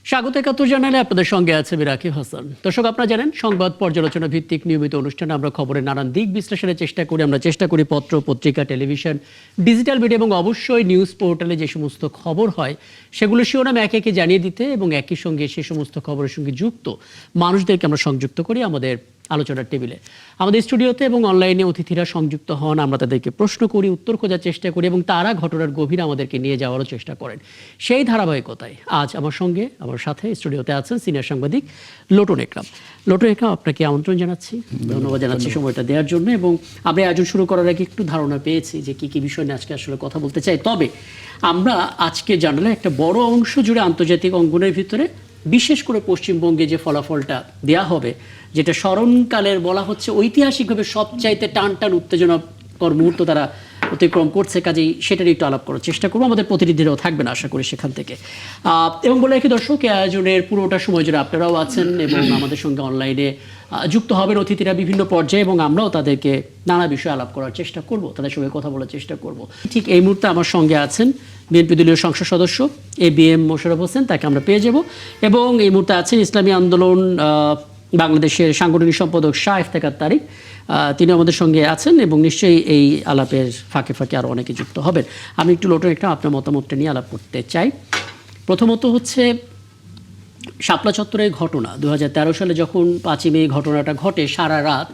স্বাগত ৭১ জানালে আপনাদের সঙ্গে আছে রাকিব হাসান। দর্শক, আপনারা জানেন সংবাদ পর্যালোচনা ভিত্তিক নিয়মিত অনুষ্ঠানে আমরা খবরের নানান দিক বিশ্লেষণের চেষ্টা করি। আমরা চেষ্টা করি পত্র, পত্রিকা, টেলিভিশন, ডিজিটাল মিডিয়া এবং অবশ্যই নিউজ পোর্টালে যে সমস্ত খবর হয় সেগুলো শিরোনাম একে একে জানিয়ে দিতে এবং একই সঙ্গে সে সমস্ত খবরের সঙ্গে যুক্ত মানুষদেরকে আমরা সংযুক্ত করি আমাদের আলোচনার টেবিলে। আমাদের স্টুডিওতে এবং অনলাইনে অতিথিরা সংযুক্ত হন, আমরা তাদেরকে প্রশ্ন করি, উত্তর খোঁজার চেষ্টা করি এবং তারা ঘটনার গভীরে আমাদেরকে নিয়ে যাওয়ারও চেষ্টা করেন। সেই ধারাবাহিকতায় আজ আমার সাথে স্টুডিওতে আছেন সিনিয়র সাংবাদিক লোটন একরাম। লোটন একরাম, আপনাকে আমন্ত্রণ জানাচ্ছি, ধন্যবাদ জানাচ্ছি সময়টা দেওয়ার জন্য। এবং আমরা আয়োজন শুরু করার আগে একটু ধারণা পেয়েছি যে কী কী বিষয় নিয়ে আজকে আসলে কথা বলতে চাই। তবে আমরা আজকে জানালে একটা বড় অংশ জুড়ে আন্তর্জাতিক অঙ্গনের ভিতরে বিশেষ করে পশ্চিমবঙ্গে যে ফলাফলটা দেয়া হবে, যেটা স্মরণকালের বলা হচ্ছে ঐতিহাসিকভাবে সবচাইতে টান উত্তেজনাকর মুহূর্ত তারা অতিক্রম করছে, কাজেই সেটারই একটু আলাপ করার চেষ্টা করবো। আমাদের প্রতিনিধিরাও থাকবেন আশা করি সেখান থেকে। এবং বলে রাখি দর্শক, আয়োজনের পুরোটা সময় জুড়ে আপনারাও আছেন এবং আমাদের সঙ্গে অনলাইনে যুক্ত হবেন অতিথিরা বিভিন্ন পর্যায়ে এবং আমরাও তাদেরকে নানা বিষয়ে আলাপ করার চেষ্টা করব, তাদের সঙ্গে কথা বলার চেষ্টা করব। ঠিক এই মুহূর্তে আমার সঙ্গে আছেন বিএনপি দলীয় সংসদ সদস্য ABM মোশাররফ হোসেন, তাকে আমরা পেয়ে যাব। এবং এই মুহূর্তে আছেন ইসলামী আন্দোলন বাংলাদেশের সাংগঠনিক সম্পাদক শাহ ইফতেখার তারিক, তিনি আমাদের সঙ্গে আছেন এবং নিশ্চয়ই এই আলাপের ফাঁকে ফাঁকে আরও অনেকে যুক্ত হবেন। আমি একটু লোটন একটা আপনার মতামতটা নিয়ে আলাপ করতে চাই। প্রথমত হচ্ছে শাপলা চত্বরের ঘটনা 2013 সালে যখন 5ই মে ঘটনাটা ঘটে, সারা রাত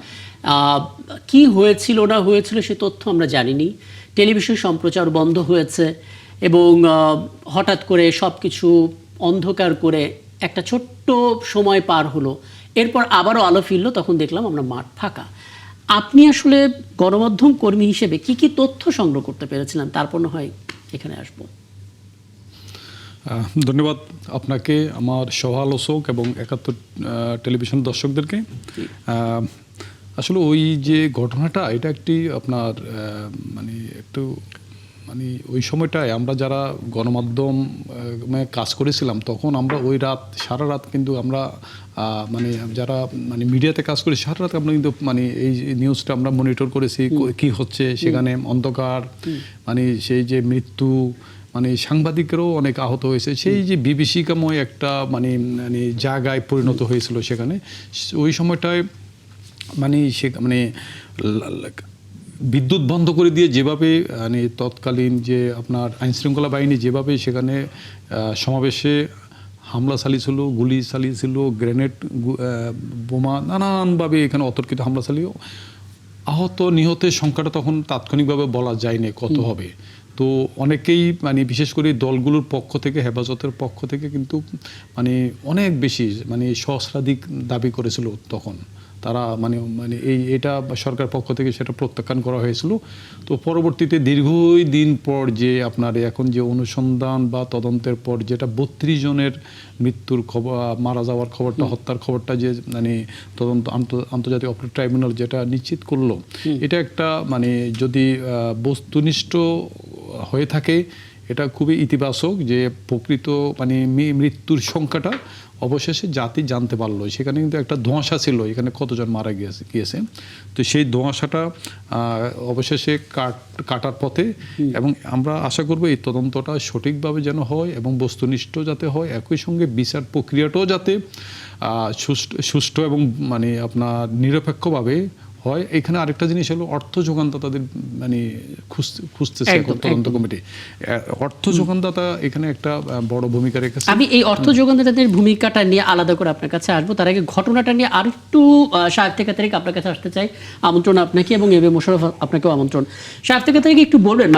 কি হয়েছিল না হয়েছিল সে তথ্য আমরা জানিনি। টেলিভিশন সম্প্রচার বন্ধ হয়েছে এবং হঠাৎ করে সব কিছু অন্ধকার করে একটা ছোট্ট সময় পার হলো, এরপর আবারও আলো ফিরল, তখন দেখলাম আমরা মাঠ ফাঁকা। আপনি আসলে গণমাধ্যম কর্মী হিসেবে কি কি তথ্য সংগ্রহ করতে পেরেছিলেন, তারপর না হয় এখানে আসবো। ধন্যবাদ আপনাকে, আমার সহ-আলোচক এবং ৭১ টেলিভিশন দর্শকদেরকে। আসলে ওই যে ঘটনাটা, এটা একটি আপনার মানে ওই সময়টায় আমরা যারা গণমাধ্যম কাজ করেছিলাম তখন আমরা ওই রাত সারা রাত কিন্তু আমরা যারা মিডিয়াতে কাজ করি সারা রাত আমরা কিন্তু এই নিউজটা আমরা মনিটর করেছি, কি হচ্ছে সেখানে, অন্ধকার, সেই যে মৃত্যু, সাংবাদিকেরও অনেক আহত হয়েছে, সেই যে বিভীষিকাময় একটা জায়গায় পরিণত হয়েছিল সেখানে। ওই সময়টায় বিদ্যুৎ বন্ধ করে দিয়ে যেভাবে তৎকালীন যে আপনার আইনশৃঙ্খলা বাহিনী যেভাবে সেখানে সমাবেশে হামলা চালিয়েছিল, গুলি চালিয়েছিল, গ্রেনেড, বোমা, নানানভাবে এখানে অতর্কিত হামলা চালিয়ে আহত নিহতের সংখ্যাটা তখন তাৎক্ষণিকভাবে বলা যায়নি কত হবে। তো অনেকেই বিশেষ করে দলগুলোর পক্ষ থেকে, হেফাজতের পক্ষ থেকে কিন্তু অনেক বেশি সহস্রাধিক দাবি করেছিল তখন তারা, এটা সরকার পক্ষ থেকে সেটা প্রত্যাখ্যান করা হয়েছিল। তো পরবর্তীতে দীর্ঘদিন পর যে আপনার এখন যে অনুসন্ধান বা তদন্তের পর যেটা 32 জনের মৃত্যুর খবর, মারা যাওয়ার খবরটা, হত্যার খবরটা যে তদন্ত আন্তর্জাতিক অপরাধ ট্রাইব্যুনাল যেটা নিশ্চিত করলো, এটা একটা যদি বস্তুনিষ্ঠ হয়ে থাকে এটা খুবই ইতিবাচক, যে প্রকৃত মৃত্যুর সংখ্যাটা অবশেষে জাতি জানতে পারলো। সেখানে কিন্তু একটা ধোঁয়াশা ছিল এখানে কতজন মারা গিয়েছে, তো সেই ধোঁয়াশাটা অবশেষে কাটার পথে। এবং আমরা আশা করব এই তদন্তটা সঠিকভাবে যেন হয় এবং বস্তুনিষ্ঠ যাতে হয়, একই সঙ্গে বিচার প্রক্রিয়াটাও যাতে সুষ্ঠু এবং আপনার নিরপেক্ষভাবে হয়। এখানে আরেকটা জিনিস হলো অর্থ যোগানদাতাদের খুঁজতেছে তদন্ত কমিটি। অর্থ যোগানদাতা এখানে একটা বড় ভূমিকা রেখেছে। আমি এই অর্থ যোগানদাতাদের ভূমিকাটা নিয়ে আলাদা করে আপনার কাছে আসবো, তার আগে ঘটনাটা নিয়ে আর একটু শাহ ইফতেখার তারিক আপনার কাছে আসতে চাই। আমন্ত্রণ আপনাকে এবং ABM মোশাররফ আপনাকেও আমন্ত্রণ। শাহ ইফতেখার তারিক একটু বলবেন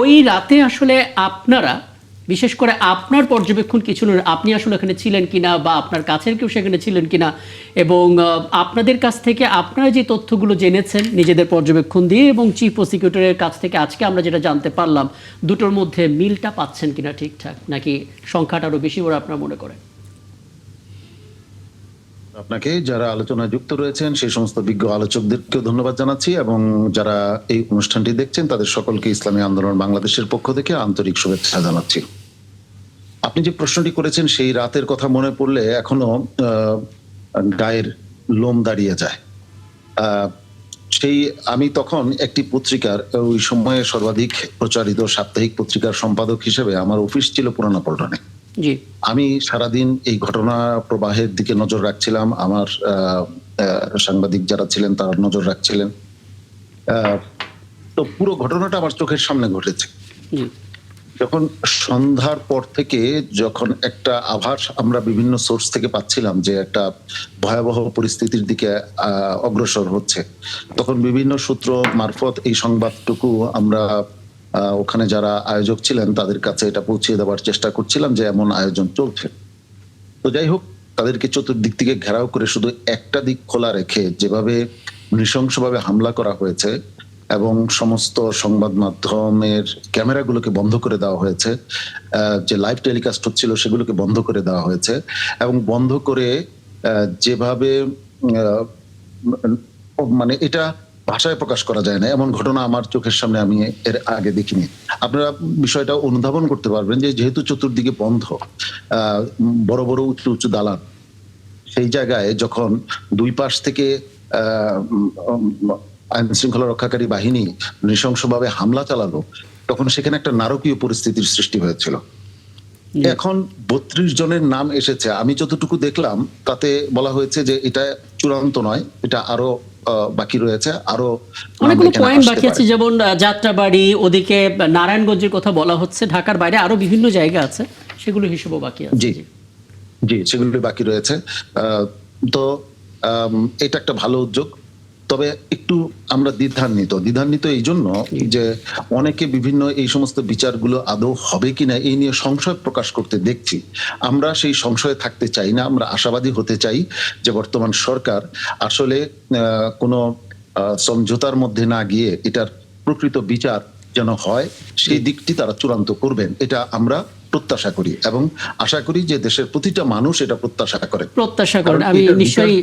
ওই রাতে আসলে আপনারা, বিশেষ করে আপনার পর্যবেক্ষণ কিছু, আপনি আসলে এখানে ছিলেন কিনা বা আপনার কাছের কেউ সেখানে ছিলেন কিনা, এবং আপনাদের কাছ থেকে আপনারা যে তথ্যগুলো জেনেছেন নিজেদের পর্যবেক্ষণ দিয়ে এবং চিফ প্রসিকিউটরের কাছ থেকে আজকে আমরা যেটা জানতে পারলাম, দুটোর মধ্যে মিলটা পাচ্ছেন কিনা ঠিকঠাক, নাকি সংখ্যাটা আরও বেশি বলে আপনারা মনে করেন? আপনাকে, যারা আলোচনায় যুক্ত রয়েছেন সেই সমস্ত বিজ্ঞ আলোচকদেরকেও ধন্যবাদ জানাচ্ছি এবং যারা এই অনুষ্ঠানটি দেখছেন তাদের সকলকে ইসলামী আন্দোলন বাংলাদেশের পক্ষ থেকে আন্তরিক শুভেচ্ছা জানাচ্ছি। আপনি যে প্রশ্নটি করেছেন সেই রাতের কথা মনে পড়লে এখনো গায়ের লোম দাঁড়িয়ে যায়। আমি তখন একটি পত্রিকার, ওই সময়ে সর্বাধিক প্রচারিত সাপ্তাহিক পত্রিকার সম্পাদক হিসেবে আমার অফিস ছিল পুরানা পল্টনে। জি। আমি সারাদিন এই ঘটনা প্রবাহের দিকে নজর রাখছিলাম, আমার সাংবাদিক যারা ছিলেন তারা নজর রাখছিলেন। আহ, তো পুরো ঘটনাটা আমার চোখের সামনে ঘটেছে। জি। যখন সন্ধ্যার পর থেকে যখন একটা আভাস আমরা বিভিন্ন সোর্স থেকে পাচ্ছিলাম যে একটা ভয়াবহ পরিস্থিতির দিকে অগ্রসর হচ্ছে, তখন বিভিন্ন সূত্র মারফত এই সংবাদটুকু আমরা ওখানে যারা আয়োজক ছিলেন তাদের কাছে এটা পৌঁছে দেওয়ার চেষ্টা করছিলাম যে এমন আয়োজন চলছে। তো যাই হোক, তাদেরকে চতুর্দিক থেকে ঘেরাও করে শুধু একটা দিক খোলা রেখে যেভাবে নৃশংসভাবে হামলা করা হয়েছে এবং সমস্ত সংবাদ মাধ্যমের ক্যামেরাগুলোকে বন্ধ করে দেওয়া হয়েছে, যে লাইভ টেলিকাস্ট হচ্ছিল সেগুলোকে বন্ধ করে দেওয়া হয়েছে, এবং বন্ধ করে যেভাবে মানে এটা ভাষায় প্রকাশ করা যায় না এমন ঘটনা আমার চোখের সামনে আমি এর আগে দেখিনি। আপনারা বিষয়টা অনুধাবন করতে পারবেন যে যেহেতু চতুর্দিকে বন্ধ, বড় বড় উঁচু উঁচু দালান, সেই জায়গায় যখন দুই পাশ থেকে আইন শৃঙ্খলা রক্ষাকারী বাহিনী নৃশংসভাবে হামলা চালালো, তখন সেখানে একটা নারকীয় পরিস্থিতির সৃষ্টি হয়েছিল। এখন 32 জনের নাম এসেছে, আমি যতটুকু দেখলাম তাতে বলা হয়েছে যে এটা চূড়ান্ত নয়, এটা আরো বাকি রয়েছে, আরো অনেকগুলো পয়েন্ট বাকি আছে, যেমন যাত্রাবাড়ি, ওদিকে নারায়ণগঞ্জের কথা বলা হচ্ছে, ঢাকার বাইরে আরো বিভিন্ন জায়গা আছে, সেগুলো হিসেবেও বাকি আছে। জি জি, সেগুলো বাকি রয়েছে। তো এটা একটা ভালো উদ্যোগ, তবে একটু আমরা দ্বিধান্বিত এই জন্য যে অনেকে বিভিন্ন এই সমস্ত বিচারগুলো আদৌ হবে কিনা এই নিয়ে সংশয় প্রকাশ করতে দেখছি। আমরা সেই সংশয়ে থাকতে চাই না, আমরা আশাবাদী হতে চাই যে বর্তমান সরকার আসলে কোনো সমঝোতার মধ্যে না গিয়ে এটার প্রকৃত বিচার যেন হয় সেই দিকটি তারা চূড়ান্ত করবেন, এটা আমরা প্রত্যাশা করি এবং আশা করি যে দেশের প্রতিটা মানুষ এটা প্রত্যাশা করেন। আমি নিশ্চয়ই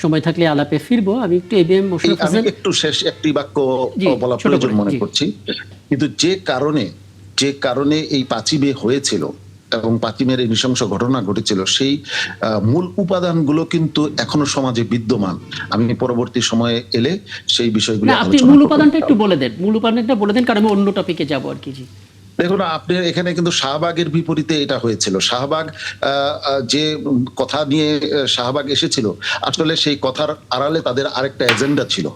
সময় থাকলে আলাপে ফিরবো। আমি একটু এবিএম মোশাররফ হোসেন একটু শেষ একটি বাক্য বলা প্রয়োজন মনে করছি, কিন্তু যে কারণে এই 5ই মে হয়েছিল এবং 5ই মের এই নৃশংস ঘটনা ঘটেছিল, সেই মূল উপাদানগুলো কিন্তু এখনো সমাজে বিদ্যমান। আমি পরবর্তী সময়ে এলে সেই বিষয়গুলো আপনি মূল উপাদানটা একটু বলে দেন, কারণ আমি অন্য টপিকে যাবো আর কি। জি, দেখুন, আপনি এখানে কিন্তু শাহবাগের বিপরীতে এটা হয়েছিল। শাহবাগ যে কথা নিয়ে শাহবাগ এসেছিল, আসলে সেই কথার আড়ালে তাদের আরেকটা এজেন্ডা ছিল।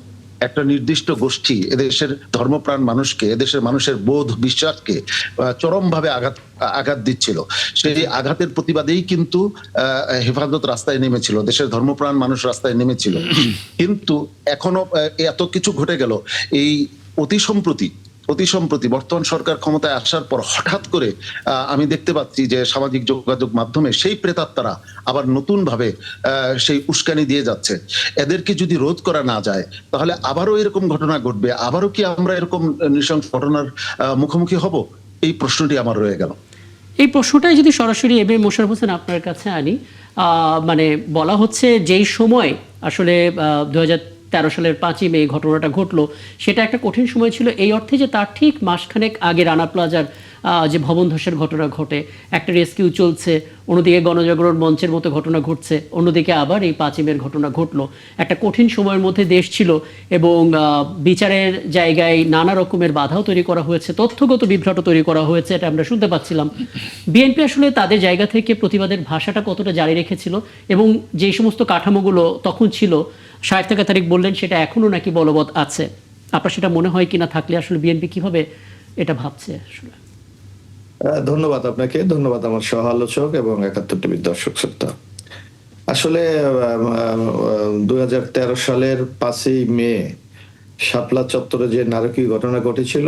একটা নির্দিষ্ট গোষ্ঠী এদেশের ধর্মপ্রাণ মানুষকে, এদেশের মানুষের বোধ বিশ্বাসকে চরমভাবে আঘাত দিচ্ছিল। সেই আঘাতের প্রতিবাদেই কিন্তু হেফাজত রাস্তায় নেমেছিল, দেশের ধর্মপ্রাণ মানুষ রাস্তায় নেমেছিল। কিন্তু এখনো এত কিছু ঘটে গেল, এই অতি সম্প্রতি বর্তমান সরকার ক্ষমতায় আসার পর হঠাৎ করে আমি দেখতে পাচ্ছি যে সামাজিক যোগাযোগ মাধ্যমে সেই প্রেতাত্মারা আবার নতুন ভাবে সেই উস্কানি দিয়ে যাচ্ছে। এদেরকে যদি রোধ করা না যায় তাহলে আবারও এরকম ঘটনা ঘটবে, আবারও কি আমরা এরকম নৃশংস ঘটনার মুখোমুখি হব? এই প্রশ্নটি আমার রয়ে গেল। এই প্রশ্নটাই যদি সরাসরি এবিএম মোশাররফ হোসেন আপনার কাছে আনি, মানে বলা হচ্ছে যেই সময় আসলে 2013 সালের 5ই মে ঘটনাটা ঘটলো, সেটা একটা কঠিন সময় ছিল এই অর্থে যে তার ঠিক মাসখানেক আগে রানা প্লাজার যে ভবন ধসের ঘটনা ঘটে, একটা রেস্কিউ চলছে, অন্যদিকে গণজাগরণ মঞ্চের মতো ঘটনা ঘটছে, অন্যদিকে আবার এই 5ই মের ঘটনা ঘটলো। একটা কঠিন সময়ের মধ্যে দেশ ছিল এবং বিচারের জায়গায় নানা রকমের বাধাও তৈরি করা হয়েছে, তথ্যগত বিভ্রাট তৈরি করা হয়েছে, এটা আমরা শুনতে পাচ্ছিলাম। বিএনপি আসলে তাদের জায়গা থেকে প্রতিবাদের ভাষাটা কতটা জারি রেখেছিল এবং যে সমস্ত কাঠামোগুলো তখন ছিল, শায়েখ তারিক বললেন সেটা এখনো নাকি বলবৎ আছে, আপনার সেটা মনে হয় কিনা, থাকলে আসলে বিএনপি কিভাবে এটা ভাবছে? আসলে ধন্যবাদ আপনাকে, ধন্যবাদ আমার সহ আলোচক এবং 71 টিভির দর্শক শ্রোতা। আসলে 2013 সালের 5ই মে শাপলা চত্বরে যে নারকীয় ঘটনা ঘটেছিল,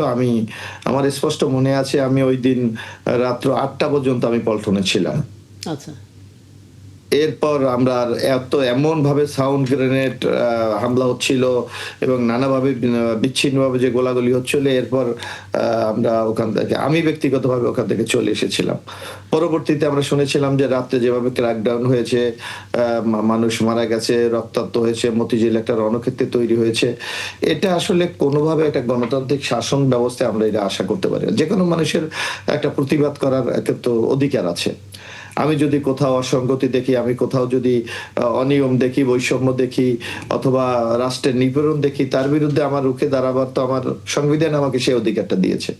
আমার স্পষ্ট মনে আছে, আমি ওই দিন রাত্র 8টা পর্যন্ত আমি পল্টনে ছিলাম। আচ্ছা, এরপর আমরা এমন ভাবে সাউন্ড গ্রেনেড হামলা হচ্ছিল এবং নানাভাবে বিচ্ছিন্নভাবে যে গোলাগুলি হচ্ছিল, এরপর আমরা আমি ব্যক্তিগতভাবে ওখান থেকে চলে এসেছিলাম। পরবর্তীতে আমরা শুনেছিলাম যে রাত্রে যেভাবে ক্র্যাকডাউন হয়েছে, মানুষ মারা গেছে, রক্তাক্ত হয়েছে, মতিঝিল একটা রণক্ষেত্রে তৈরি হয়েছে। এটা আসলে কোনোভাবে একটা গণতান্ত্রিক শাসন ব্যবস্থায় আমরা এটা আশা করতে পারি না। যে কোনো মানুষের একটা প্রতিবাদ করার তো অধিকার আছে। আমি যদি কোথাও অসঙ্গতি দেখি, আমি কোথাও যদি অনিয়ম দেখি, বৈষম্য দেখি অথবা রাষ্ট্রের নিপীড়ন দেখি, তার বিরুদ্ধে আমার রুখে দাঁড়াবার তো আমার সংবিধান আমাকে সেই অধিকারটা দিয়েছে।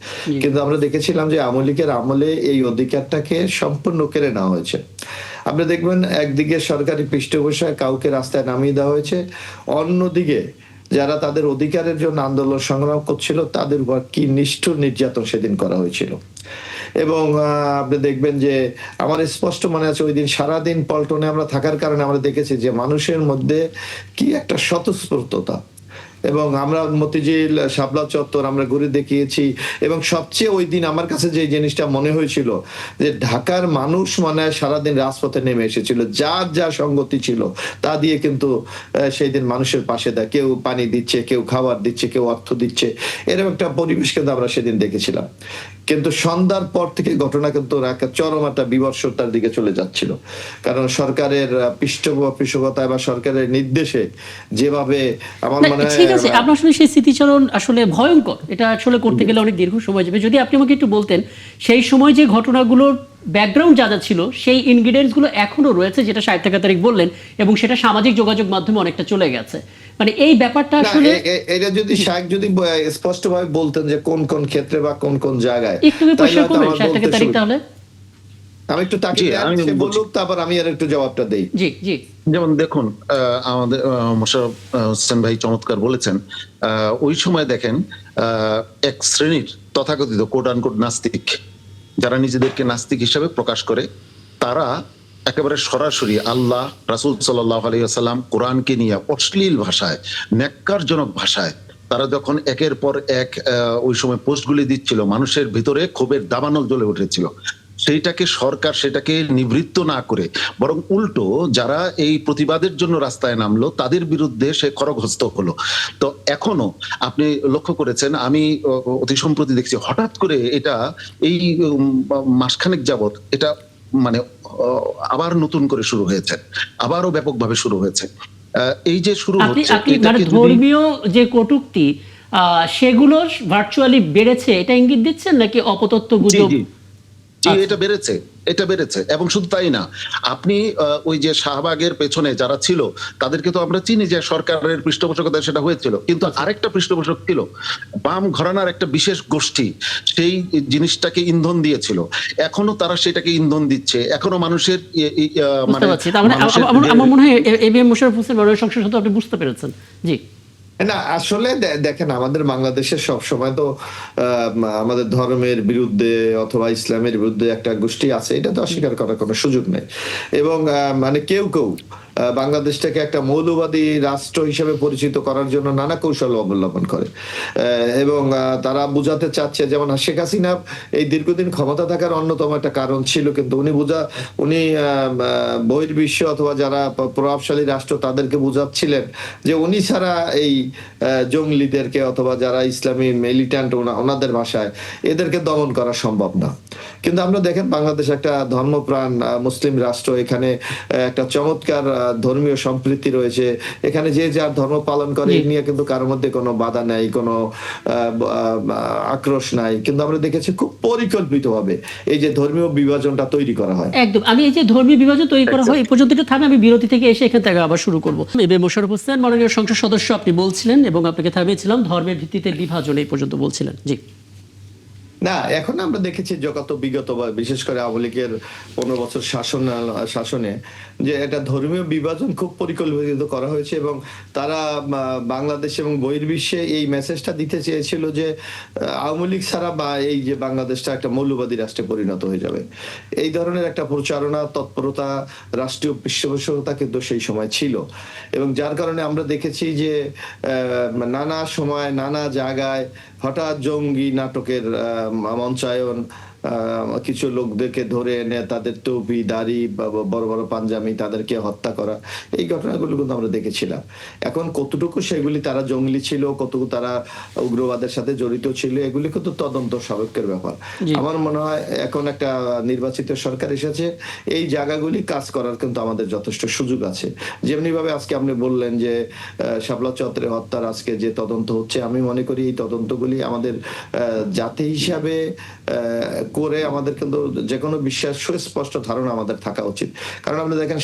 কিন্তু আমরা দেখেছিলাম যে আওয়ামী লীগের আমলে এই অধিকারটাকে সম্পূর্ণ কেড়ে নেওয়া হয়েছে। আপনি দেখবেন একদিকে সরকারি পৃষ্ঠপোষকতায় কাউকে রাস্তায় নামিয়ে দেওয়া হয়েছে, অন্যদিকে যারা তাদের অধিকারের জন্য আন্দোলন সংগ্রাম করছিল তাদের উপর কি নিষ্ঠুর নির্যাতন সেদিন করা হয়েছিল। এবং আপনি দেখবেন যে আমার স্পষ্ট মনে আছে ওই দিন সারাদিন পল্টনে আমরা থাকার কারণে আমরা দেখেছি যে মানুষের মধ্যে কি একটা স্বতঃস্ফূর্ততা, এবং আমরা মতিঝিল, শাপলা চত্বর আমরা ঘুরে দেখিয়েছি। এবং সবচেয়ে ওই দিন আমার কাছে যে জিনিসটা মনে হয়েছিল যে ঢাকার মানুষ মনে হয় সারাদিন রাজপথে নেমে এসেছিল, যার যা সঙ্গতি ছিল তা দিয়ে কিন্তু সেই দিন মানুষের পাশে দেয়, কেউ পানি দিচ্ছে, কেউ খাবার দিচ্ছে, কেউ অর্থ দিচ্ছে, এরকম একটা পরিবেশ কিন্তু আমরা সেদিন দেখেছিলাম। কিন্তু সন্ধ্যার পর থেকে ঘটনা কিন্তু একটা চরম একটা বিবর্ষতার দিকে চলে যাচ্ছিল, কারণ সরকারের পৃষ্ঠপোষকতায় বা সরকারের নির্দেশে যেভাবে আমার মনে হয় ঠিক আছে, আপনার আসলে সেই স্মৃতিচারণ আসলে ভয়ঙ্কর, এটা আসলে করতে গেলে অনেক দীর্ঘ সময় যাবে। যদি আপনি আমাকে একটু বলতেন সেই সময় যে ঘটনাগুলোর ব্যাকগ্রাউন্ড যা যা ছিল সেই ইনগ্রিডিয়েন্টস গুলো এখনো রয়েছে, যেটা সাহিত্য তারিক বললেন, এবং সেটা সামাজিক যোগাযোগ মাধ্যমে অনেকটা চলে গেছে, মানে এই ব্যাপারটা আসলে এটা যদি শাক যদি স্পষ্টভাবে বলতেন যে কোন কোন ক্ষেত্রে বা কোন কোন জায়গায়, একটু পরিষ্কার করবেন সাহিত্য তারিক তাহলে? আমি একটু তাকে বলুক, তারপর আমি আর একটু জবাবটা দেই। জি জি। যেমন দেখুন, আমাদের মোশাররফ হোসেন ভাই চমৎকার বলেছেন। ওই সময় দেখেন এক শ্রেণীর তথাকথিত কোট আনকোট নাস্তিক, যারা নিজেদেরকে নাস্তিক হিসাবে প্রকাশ করে, তারা একেবারে সরাসরি আল্লাহ, রাসূল সাল্লাল্লাহু আলাইহি ওয়াসাল্লাম, কোরআনকে নিয়ে অশ্লীল ভাষায়, ন্যাক্কারজনক ভাষায় তারা যখন একের পর এক ওই সময় পোস্টগুলি দিচ্ছিল, মানুষের ভিতরে ক্ষোভের দাবানল জ্বলে উঠেছিল। সেইটাকে সরকার সেটাকে নিবৃত্ত না করে বরং উল্টো যারা এই প্রতিবাদের জন্য রাস্তায় নামলো তাদের বিরুদ্ধে সে খড়গহস্ত হলো। তো এখনো আপনি লক্ষ্য করেছেন, আমি অতি সম্প্রতি দেখছি হঠাৎ করে এটা এই মাসখানেক যাবত এটা মানে আবার নতুন করে শুরু হয়েছে, আবারও ব্যাপকভাবে শুরু হয়েছে। এই যে শুরু হচ্ছে, মানে ধর্মীয় যে কটূক্তি সেগুলো ভার্চুয়ালি বেড়েছে, এটা ইঙ্গিত দিচ্ছেন নাকি অপতথ্য গুজব? এটা বেড়েছে এবং শুধু তাই না, আপনি ওই যে শাহবাগের পেছনে যারা ছিল তাদেরকে তো আমরা চিনি যে সরকারের পৃষ্ঠপোষকতায় সেটা হয়েছিল, কিন্তু আরেকটা পৃষ্ঠপোষক ছিল বাম ঘরানার একটা বিশেষ গোষ্ঠী, সেই জিনিসটাকে ইন্ধন দিয়েছিল, এখনো তারা সেটাকে ইন্ধন দিচ্ছে, এখনো মানুষের আমার মনে হয় এবিএম মোশাররফ হোসেন সংসদ সদস্য আপনি বুঝতে পেরেছেন। জি না, আসলে দেখেন আমাদের বাংলাদেশে সবসময় তো আমাদের ধর্মের বিরুদ্ধে অথবা ইসলামের বিরুদ্ধে একটা গোষ্ঠী আছে, এটা তো অস্বীকার করার কোনো সুযোগ নেই। এবং মানে কেউ বাংলাদেশটাকে একটা মৌলবাদী রাষ্ট্র হিসেবে পরিচিত করার জন্য নানা কৌশল অবলম্বন করে, এবং তারা বুঝাতে চাচ্ছে, যেমন শেখ হাসিনা এই দীর্ঘদিন ক্ষমতা থাকার অন্যতম একটা কারণ ছিল, কিন্তু উনি বহির্বিশ্ব অথবা যারা প্রভাবশালী রাষ্ট্র তাদেরকে বুঝাচ্ছিলেন যে উনি ছাড়া এই জঙ্গলিদেরকে অথবা যারা ইসলামী মিলিট্যান্ট ওনাদের ভাষায় এদেরকে দমন করা সম্ভব না। কিন্তু আমরা দেখেন বাংলাদেশ একটা ধর্মপ্রাণ মুসলিম রাষ্ট্র, এখানে একটা চমৎকার ধর্মীয় সম্প্রীতি রয়েছে, এখানে যে যার ধর্ম পালন করে এই নিয়ে কিন্তু কারোর মধ্যে কোনো বাধা নাই, কোনো আক্রোশ নাই। কিন্তু আমরা দেখেছি খুব পরিকল্পিতভাবে এই যে ধর্মীয় বিভাজনটা তৈরি করা হয়। একদম, আমি এই যে ধর্মীয় বিভাজন তৈরি করা হয় এই পর্যন্ত একটু থামে, আমি বিরতি থেকে এসে এখান থেকে আবার শুরু করবো। এবিএম মোশাররফ হোসেন মাননীয় সংসদ সদস্য আপনি বলছিলেন এবং আপনাকে থামিয়েছিলাম, ধর্মের ভিত্তিতে বিভাজন এই পর্যন্ত বলছিলেন। জি না, এখন আমরা দেখেছি বিগত বিশেষ করে আওয়ামী লীগের 15 বছর শাসনে যে এটা ধর্মীয় বিভাজন খুব পরিকল্পিত করা হয়েছে, এবং তারা বাংলাদেশ এবং বহির্বিশ্বে এই মেসেজটা দিতে চেয়েছিল যে আওয়ামী লীগ ছাড়া বা এই যে বাংলাদেশটা একটা মৌলবাদী রাষ্ট্রে পরিণত হয়ে যাবে। এই ধরনের একটা প্রচারণা তৎপরতা, রাষ্ট্রীয় পৃষ্ঠপোষকতা কিন্তু সেই সময় ছিল, এবং যার কারণে আমরা দেখেছি যে নানা সময় নানা জায়গায় হঠাৎ জঙ্গি নাটকের মঞ্চায়ন, কিছু লোকদেরকে ধরে এনে তাদের টুপি দাড়ি বড় বড় পাঞ্জাবি তাদেরকে হত্যা করা, এই ঘটনাগুলো কিন্তু আমরা দেখেছিলাম। এখন কতটুকু সেগুলি তারা জঙ্গলি ছিল, কতটুকু তারা উগ্রবাদের সাথে জড়িত ছিল, এগুলি কিন্তু তদন্ত সাপেক্ষের ব্যাপার। আমার মনে হয় এখন একটা নির্বাচিত সরকার এসেছে, এই জায়গাগুলি কাজ করার কিন্তু আমাদের যথেষ্ট সুযোগ আছে। যেমনি ভাবে আজকে আপনি বললেন যে শাপলা চত্বরে হত্যার আজকে যে তদন্ত হচ্ছে, আমি মনে করি এই তদন্তগুলি আমাদের জাতি হিসাবে করে আমাদের কিন্তু যে কোনো বিশ্বাস সুস্পষ্ট ধারণা আমাদের থাকা উচিত। কারণ আপনি দেখেন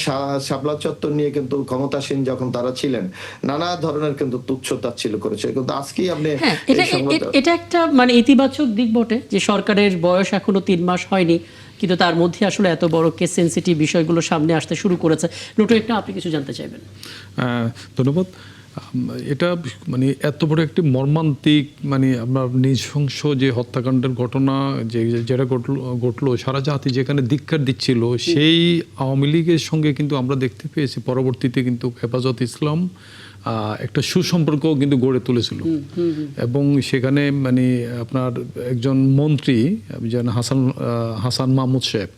শাপলা চত্বর নিয়ে কিন্তু ক্ষমতাসীন যখন তারা ছিলেন নানা ধরনের কিন্তু তুচ্ছ-তাচ্ছিল্য করেছে, কিন্তু আজকেই আপনি হ্যাঁ, এই সংবাদ এটা একটা মানে ইতিবাচক দিক বটে যে সরকারের বয়স এখনো 3 মাস হয়নি, কিন্তু তার মধ্যে আসলে এত বড় কেস সেন্সিটিভ বিষয়গুলো সামনে আসতে শুরু করেছে। নোটো, একটা আপনি কিছু জানতে চাইবেন? ধন্যবাদ। এটা মানে এত বড় একটি মর্মান্তিক মানে আপনার নৃশংস যে হত্যাকাণ্ডের ঘটনা যেটা ঘটলো সারা জাতি যেখানে ধিক্কার দিচ্ছিল, সেই আওয়ামী লীগের সঙ্গে কিন্তু আমরা দেখতে পেয়েছি পরবর্তীতে কিন্তু হেফাজত ইসলাম একটা সুসম্পর্ক কিন্তু গড়ে তুলেছিল। এবং সেখানে মানে আপনার একজন মন্ত্রী যেন হাসান মাহমুদ সাহেব,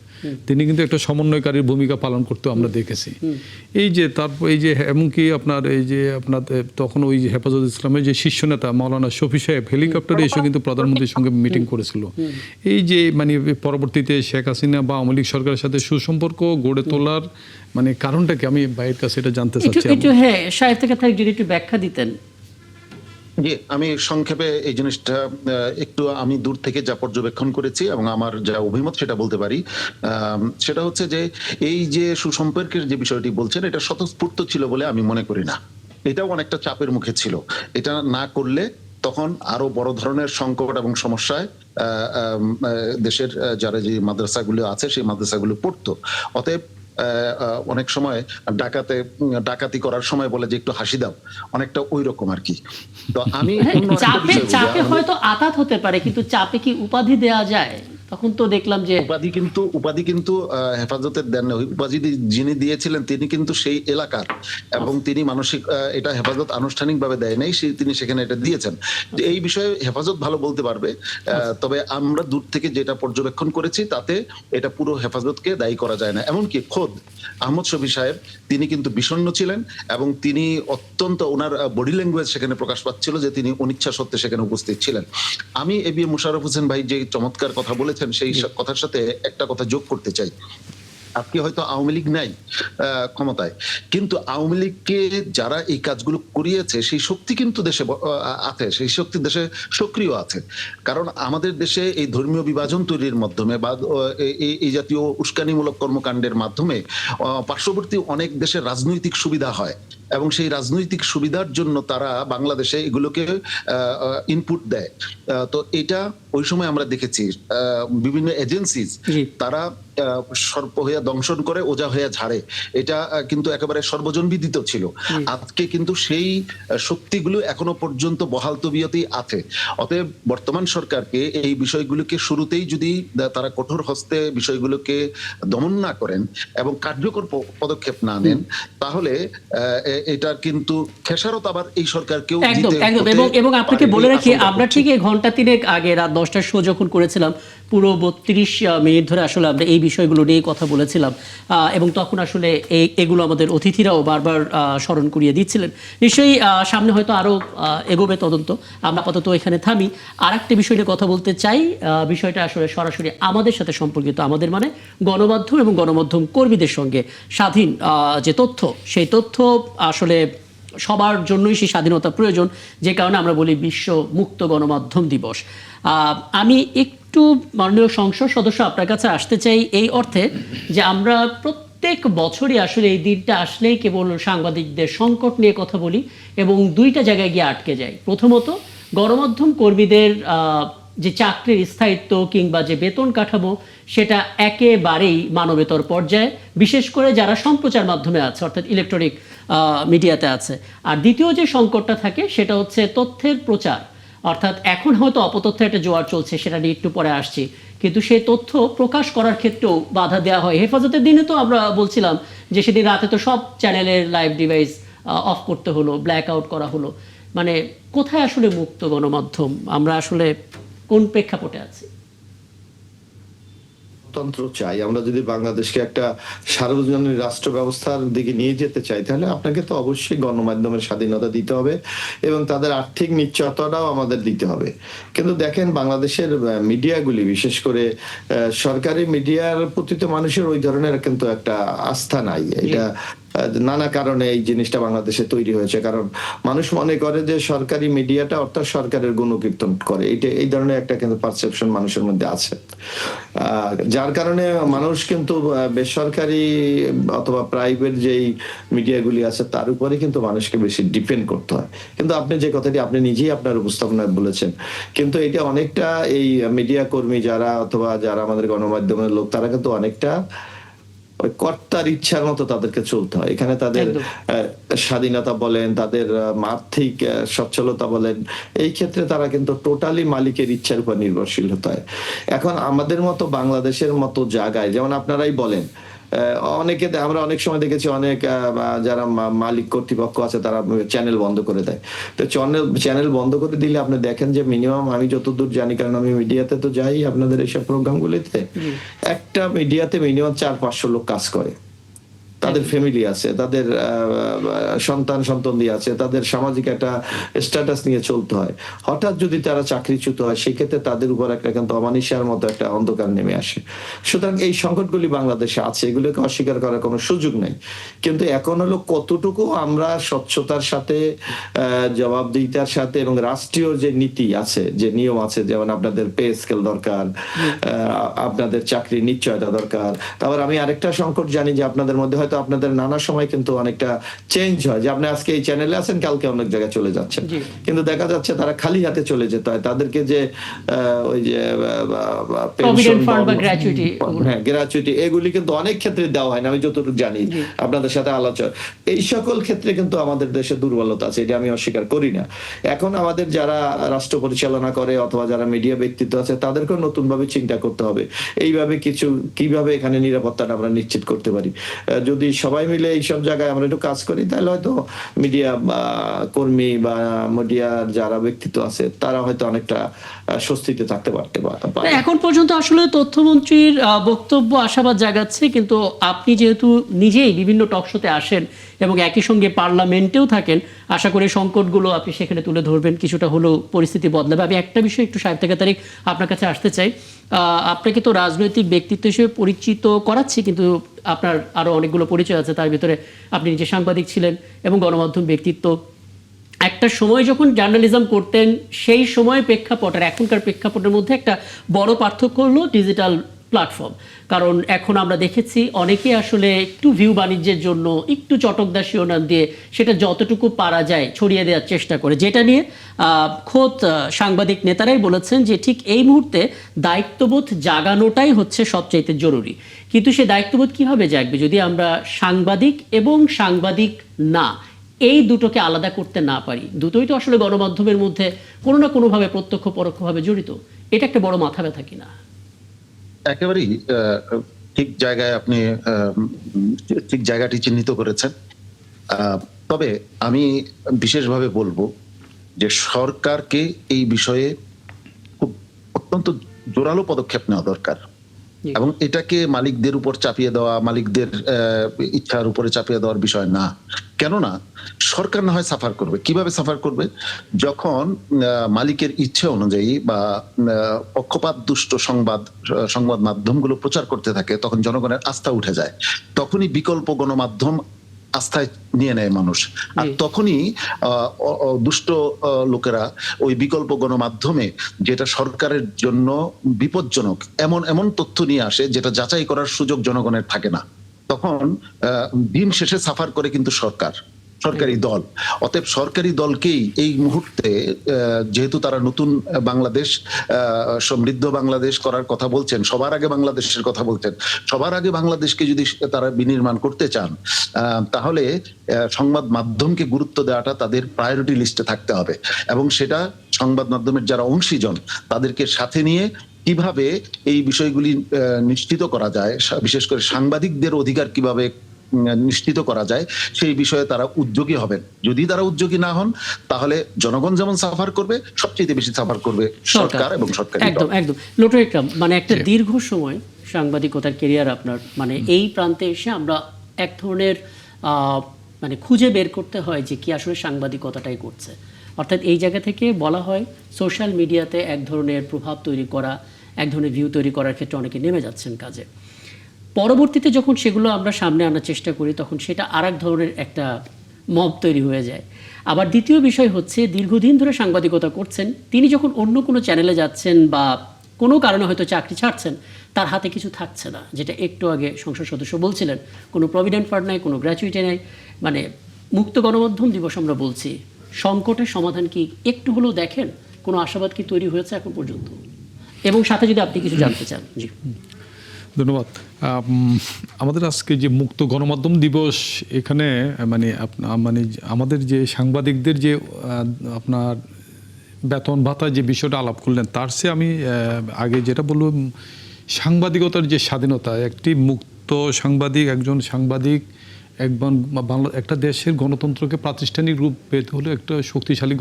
তিনি কিন্তু একটা সমন্বয়কারীর ভূমিকা পালন করতে আমরা দেখেছি। এই যে তারপর এই যে এমনকি আপনার এই যে আপনার তখন ওই হেফাজত ইসলামের যে শীর্ষ নেতা মাওলানা শফি সাহেব হেলিকপ্টারে এসে কিন্তু প্রধানমন্ত্রীর সঙ্গে মিটিং করেছিল। এই যে মানে পরবর্তীতে শেখ হাসিনা বা আওয়ামী লীগ সরকারের সাথে সুসম্পর্ক গড়ে তোলার মানে কারণটা কি, আমি ভাইয়ের কাছে এটা জানতে চাচ্ছি। একটু হ্যাঁ, সাহেব থেকে যদি একটু ব্যাখ্যা দিতেন। জি, আমি সংক্ষেপে এই জিনিসটা একটু আমি দূর থেকে যা পর্যবেক্ষণ করেছি এবং আমার যা অভিমত সেটা বলতে পারি। সেটা হচ্ছে যে এই যে সুসম্পর্কের যে বিষয়টি বলছেন, এটা স্বতঃস্ফূর্ত ছিল বলে আমি মনে করি না। এটাও অনেকটা চাপের মুখে ছিল। এটা না করলে তখন আরো বড় ধরনের সংকট এবং সমস্যায় দেশের যারা যে মাদ্রাসাগুলো আছে সেই মাদ্রাসাগুলো পড়তো। অতএব অনেক সময় ডাকাতি করার সময় বলে যে একটু হাসি দাও, অনেকটা ওই রকম আর কি। তো আমি চাপে হয়তো আঘাত হতে পারে, কিন্তু চাপে কি উপাধি দেয়া যায়? তখন তো দেখলাম যে উপাধি কিন্তু হেফাজতের দেন না। উপাধি যিনি দিয়েছিলেন তিনি কিন্তু সেই এলাকার, এবং তিনি মানসিক, এটা হেফাজত আনুষ্ঠানিকভাবে দেয় নাই, তিনি সেখানে এটা দিয়েছেন। এই বিষয়ে হেফাজত ভালো বলতে পারবে। তবে আমরা দূর থেকে যেটা পর্যবেক্ষণ করেছি তাতে এটা পুরো হেফাজতকে দায়ী করা যায় না। এমনকি খোদ আহমদ শফি সাহেব তিনি কিন্তু বিষণ্ণ ছিলেন এবং তিনি অত্যন্ত, ওনার বডি ল্যাঙ্গুয়েজ সেখানে প্রকাশ পাচ্ছিল যে তিনি অনিচ্ছা সত্ত্বে সেখানে উপস্থিত ছিলেন। আমি এবি মোশাররফ হোসেন ভাই যে চমৎকার কথা বলেছেন সেই কথার সাথে একটা কথা যোগ করতে চাই। আজকে হয়তো আওয়ামী লীগ নাই ক্ষমতায়, কিন্তু আওয়ামী লীগকে যারা এই কাজগুলো করিয়েছে সেই শক্তি কিন্তু দেশে আছে, সেই শক্তি দেশে সক্রিয় আছে। কারণ আমাদের দেশে এই ধর্মীয় বিভাজন তৈরির মাধ্যমে বা এই জাতীয় উস্কানিমূলক কর্মকাণ্ডের মাধ্যমে পার্শ্ববর্তী অনেক দেশের রাজনৈতিক সুবিধা হয়, এবং সেই রাজনৈতিক সুবিধার জন্য তারা বাংলাদেশে এগুলোকে ইনপুট দেয়। তো এটা ওই সময় আমরা দেখেছি বিভিন্ন এজেন্সিজ তারা সর্প হইয়া দংশন করে, ওজা হইয়া ঝাড়ে, এটা কিন্তু একেবারে সর্বজনবিদিত ছিল। আজকে কিন্তু সেই শক্তিগুলো এখনো পর্যন্ত বহাল তবিয়তেই আছে। অতএব বর্তমান সরকারকে এই বিষয়গুলোকে শুরুতেই যদি তারা কঠোর হস্তে বিষয়গুলোকে দমন না করেন এবং কার্যকর পদক্ষেপ না নেন, তাহলে এটার কিন্তু খেসারত আবার এই সরকারকেও একদম। এবং আপনাকে বলে রাখি, আমরা ঠিক এই ঘন্টা 3 আগে রাত 10টার শো যখন করেছিলাম, পুরো 32 মিনিট ধরে আসলে আমরা এই বিষয়গুলো নিয়ে কথা বলেছিলাম, এবং তখন আসলে এগুলো আমাদের অতিথিরাও বারবার স্মরণ করিয়ে দিচ্ছিলেন। নিশ্চয়ই সামনে হয়তো আরো এগোবে তদন্ত। আমরা আপাতত এখানে থামি। আর একটা বিষয় নিয়ে কথা বলতে চাই। বিষয়টা আসলে সরাসরি আমাদের সাথে সম্পর্কিত, আমাদের মানে গণমাধ্যম এবং গণমাধ্যম কর্মীদের সঙ্গে। স্বাধীন যে তথ্য, সেই তথ্য আসলে সবার জন্যই সেই স্বাধীনতা প্রয়োজন, যে কারণে আমরা বলি বিশ্ব মুক্ত গণমাধ্যম দিবস। আমি একটু মাননীয় সংসদ সদস্য আপনার কাছে আসতে চাই এই অর্থে যে আমরা প্রত্যেক বছরই আসলে এই দিনটা আসলেই কেবল সাংবাদিকদের সংকট নিয়ে কথা বলি এবং দুইটা জায়গায় গিয়ে আটকে যাই। প্রথমত, গণমাধ্যম কর্মীদের যে চাকরির স্থায়িত্ব কিংবা যে বেতন কাঠামো, সেটা একেবারেই মানবেতর পর্যায়ে, বিশেষ করে যারা সম্প্রচার মাধ্যমে আছে অর্থাৎ ইলেকট্রনিক মিডিয়াতে আছে। আর দ্বিতীয় যে সংকটটা থাকে সেটা হচ্ছে তথ্যের প্রচার, অর্থাৎ এখন হয়তো অপতথ্য একটা জোয়ার চলছে, সেটা নিয়ে একটু পরে আসছি, কিন্তু সেই তথ্য প্রকাশ করার ক্ষেত্রেও বাধা দেওয়া হয়। হেফাজতের দিনে তো আমরা বলছিলাম যে সেদিন রাতে তো সব চ্যানেলের লাইভ ডিভাইস অফ করতে হলো, ব্ল্যাক আউট করা হলো। মানে কোথায় আসলে মুক্ত গণমাধ্যম? আমরা আসলে কোন প্রেক্ষাপটে আছি? তন্ত্র চাই। আমরা যদি বাংলাদেশকে একটা সার্বজনীন রাষ্ট্র ব্যবস্থার দিকে নিয়ে যেতে চাই, তাহলে আপনাকে তো অবশ্যই গণমাধ্যমের স্বাধীনতা দিতে হবে এবং তাদের আর্থিক নিশ্চয়তাটাও আমাদের দিতে হবে। কিন্তু দেখেন, বাংলাদেশের মিডিয়াগুলি, বিশেষ করে সরকারি মিডিয়ার প্রতি তো মানুষের ওই ধরনের কিন্তু একটা আস্থা নাই। এটা নানা কারণে এই জিনিসটা বাংলাদেশে তৈরি হয়েছে। কারণ মানুষ মনে করে যে সরকারি মিডিয়াটা অর্থাৎ সরকারের গুণকীর্তন করে, এটা এই ধরনের একটা কিন্তু পারসেপশন মানুষের মধ্যে আছে। যার কারণে মানুষ কিন্তু বেসরকারি অথবা প্রাইভেট যেই মিডিয়াগুলি আছে তার উপরে কিন্তু মানুষকে বেশি ডিপেন্ড করতে হয়। কিন্তু আপনি যে কথাটি আপনি নিজেই আপনার উপস্থাপনায় বলেছেন, কিন্তু এটা অনেকটা এই মিডিয়া কর্মী যারা অথবা যারা আমাদের গণমাধ্যমের লোক, তারা কিন্তু অনেকটা ওই কর্তার ইচ্ছার মতো তাদেরকে চলতে হয়। এখানে তাদের একদম। স্বাধীনতা বলেন, তাদের আর্থিক সচ্ছলতা বলেন, এই ক্ষেত্রে তারা কিন্তু টোটালি মালিকের ইচ্ছার উপর নির্ভরশীল হতে হয়। এখন আমাদের মতো বাংলাদেশের মতো জায়গায়, যেমন আপনারাই বলেন, অনেকে আমরা অনেক সময় দেখেছি অনেক যারা মালিক কর্তৃপক্ষ আছে তারা চ্যানেল বন্ধ করে দেয়। তো চ্যানেল বন্ধ করে দিলে আপনি দেখেন যে মিনিমাম, আমি যতদূর জানি, কারণ আমি মিডিয়াতে তো যাই আপনাদের এইসব প্রোগ্রামগুলিতে, একটা মিডিয়াতে মিনিমাম 400-500 লোক কাজ করে। তাদের ফ্যামিলি আছে, তাদের সন্তান সন্ততি আছে, তাদের সামাজিক একটা স্ট্যাটাস নিয়ে চলতে হয়। হঠাৎ যদি তারা চাকরিচ্যুত হয়, সেক্ষেত্রে তাদের উপর একটা কিন্তু অমানিসার মতো একটা অন্ধকার নেমে আসে। সুতরাং এই সংকটগুলি বাংলাদেশে আছে, এগুলোকে অস্বীকার করার কোনো সুযোগ নেই। কিন্তু এখন হলো কতটুকু আমরা স্বচ্ছতার সাথে, জবাবদিহিতার সাথে এবং রাষ্ট্রীয় যে নীতি আছে, যে নিয়ম আছে, যেমন আপনাদের পে স্কেল দরকার, আপনাদের চাকরির নিশ্চয়তা দরকার। তারপর আমি আরেকটা সংকট জানি যে আপনাদের মধ্যে হয়তো আপনাদের নানা সময় কিন্তু অনেকটা চেঞ্জ হয়, যে আপনি আজকে এই চ্যানেলে আছেন, কালকে অনেক জায়গায় চলে যাচ্ছেন, কিন্তু দেখা যাচ্ছে তারা খালি হাতে চলে যেতে হয়। তাদেরকে যে ওই যে প্রভিডেন্ট ফান্ড বা গ্র্যাচুইটি, হ্যাঁ গ্র্যাচুইটি, এগুলি কিন্তু অনেক ক্ষেত্রে দেওয়া হয় না, আমি যতটুকু জানি আপনাদের সাথে আলোচনা। এই সকল ক্ষেত্রে কিন্তু আমাদের দেশে দুর্বলতা আছে, এটা আমি অস্বীকার করি না। এখন আমাদের যারা রাষ্ট্র পরিচালনা করে অথবা যারা মিডিয়া ব্যক্তিত্ব আছে, তাদেরকেও নতুন ভাবে চিন্তা করতে হবে এইভাবে কিভাবে এখানে নিরাপত্তাটা আমরা নিশ্চিত করতে পারি। যদি সবাই মিলে এইসব জায়গায় আমরা একটু কাজ করি, তাহলে হয়তো মিডিয়া কর্মী বা মিডিয়ার যারা ব্যক্তিত্ব আছে তারা হয়তো অনেকটা স্বস্তিতে থাকতে পারে। এখন পর্যন্ত আসলে তথ্যমন্ত্রীর বক্তব্য আশাবাদ জাগাচ্ছে, কিন্তু আপনি যেহেতু নিজেই বিভিন্ন টকশোতে আসেন এবং একই সঙ্গে পার্লামেন্টেও থাকেন, আশা করি সংকটগুলো আপনি সেখানে তুলে ধরবেন, কিছুটা হলেও পরিস্থিতি বদলাবে। আমি একটা বিষয় একটু সাহেব থেকে তারিখ আপনার কাছে আসতে চাই। আপনাকে তো রাজনৈতিক ব্যক্তিত্ব হিসেবে পরিচিত করাচ্ছি, কিন্তু আপনার আরো অনেকগুলো পরিচয় আছে, তার ভিতরে আপনি নিজে সাংবাদিক ছিলেন এবং গণমাধ্যম ব্যক্তিত্ব। একটা সময় যখন জার্নালিজম করতেন, সেই সময় প্রেক্ষাপট আর এখনকার প্রেক্ষাপটের মধ্যে একটা বড় পার্থক্য হলো ডিজিটাল প্ল্যাটফর্ম। কারণ এখন আমরা দেখেছি অনেকে আসলে একটু ভিউ বাণিজ্যের জন্য একটু চটকদার শিরোনাম দিয়ে সেটা যতটুকু পারা যায় ছড়িয়ে দেওয়ার চেষ্টা করে, যেটা নিয়ে খোদ সাংবাদিক নেতারাই বলেছেন যে ঠিক এই মুহূর্তে দায়িত্ববোধ জাগানোটাই হচ্ছে সবচাইতে জরুরি। কিন্তু সে দায়িত্ববোধ কিভাবে জাগবে যদি আমরা সাংবাদিক এবং সাংবাদিক না, এই দুটোকে আলাদা করতে না পারি? দুটোই তো আসলে গণমাধ্যমের মধ্যে কোনো না কোনোভাবে প্রত্যক্ষ পরোক্ষভাবে জড়িত। এটা একটা বড় মাথা ব্যথা কিনা? একেবারেই ঠিক জায়গায় আপনি ঠিক জায়গাটি চিহ্নিত করেছেন। তবে আমি বিশেষভাবে বলবো যে সরকারকে এই বিষয়ে খুব অত্যন্ত জোরালো পদক্ষেপ নেওয়া দরকার, এবং এটাকে মালিকদের উপর চাপিয়ে দেওয়া, মালিকদের ইচ্ছার উপরে চাপিয়ে দেওয়ার বিষয় না। কেননা সরকার না হয় সাফার করবে। কিভাবে সাফার করবে? যখন মালিকের ইচ্ছে অনুযায়ী বা পক্ষপাত দুষ্ট সংবাদ মাধ্যমগুলো প্রচার করতে থাকে, তখন জনগণের আস্থা উঠে যায়। তখনই বিকল্প গণমাধ্যম আস্থায় নিয়ে নেয় মানুষ, আর তখনই দুষ্ট লোকেরা ওই বিকল্প গণমাধ্যমে যেটা সরকারের জন্য বিপজ্জনক এমন তথ্য নিয়ে আসে যেটা যাচাই করার সুযোগ জনগণের থাকে না। তখন দিন শেষে সাফার করে কিন্তু সরকারি দল। অতএব সরকারি দলকেই এই মুহূর্তে, যেহেতু তারা নতুন বাংলাদেশ, সমৃদ্ধ বাংলাদেশ করার কথা বলছেন, সবার আগে বাংলাদেশের কথা বলছেন, সবার আগে বাংলাদেশকে যদি তারা বিনির্মাণ করতে চান, তাহলে সংবাদ মাধ্যমকে গুরুত্ব দেওয়াটা তাদের প্রায়োরিটি লিস্টে থাকতে হবে। এবং সেটা সংবাদ মাধ্যমের যারা অংশীজন তাদেরকে সাথে নিয়ে কিভাবে এই বিষয়গুলি নিশ্চিত করা যায়, বিশেষ করে সাংবাদিকদের অধিকার কিভাবে নিশ্চিত করা যায়, সেই বিষয়ে তারা উদ্যোগী হবেন। যদি তারা উদ্যোগী না হন, তাহলে জনগণ যেমন সাফার করবে, সবচেয়ে বেশি সাফার করবে সরকার এবং সরকারি দল। একদম লটু ইকরাম, মানে একটা দীর্ঘ সময় সাংবাদিকতার কেরিয়ার আপনার, মানে এই প্রান্তে এসে আমরা এক ধরনের মানে খুঁজে বের করতে হয় যে কি আসলে সাংবাদিকতাটাই করছে। অর্থাৎ এই জায়গা থেকে বলা হয় সোশ্যাল মিডিয়াতে এক ধরনের প্রভাব তৈরি করা, এক ধরনের ভিউ তৈরি করার ক্ষেত্রে অনেকে নেমে যাচ্ছেন কাজে। পরবর্তীতে যখন সেগুলো আমরা সামনে আনার চেষ্টা করি তখন সেটা আরেক ধরনের একটা মব তৈরি হয়ে যায়। আবার দ্বিতীয় বিষয় হচ্ছে, দীর্ঘদিন ধরে সাংবাদিকতা করছেন, তিনি যখন অন্য কোনো চ্যানেলে যাচ্ছেন বা কোনো কারণে হয়তো চাকরি ছাড়ছেন, তার হাতে কিছু থাকছে না, যেটা একটু আগে সংসদ সদস্য বলছিলেন, কোনো প্রভিডেন্ট ফান্ড নাই, কোনো গ্র্যাচুইটি নাই, মানে মুক্ত গণমাধ্যম দিবস আমরা বলছি, সংকটের সমাধান কি একটু হলেও দেখেন? কোনো আশাবাদ কি তৈরি হয়েছে এখন পর্যন্ত? এবং সাথে যদি আপনি কিছু জানতে চান। জি, ধন্যবাদ। আমাদের আজকে যে মুক্ত গণমাধ্যম দিবস, এখানে মানে মানে আমাদের যে সাংবাদিকদের যে আপনার বেতন ভাতা যে বিষয়টা আলাপ করলেন, তার চেয়ে আমি আগে যেটা বললাম, সাংবাদিকতার যে স্বাধীনতা, একটি মুক্ত সাংবাদিক, একজন সাংবাদিক একটা দেশের গণতন্ত্রকে প্রাতিষ্ঠানিক রূপ পেতে হলে একটা শক্তিশালী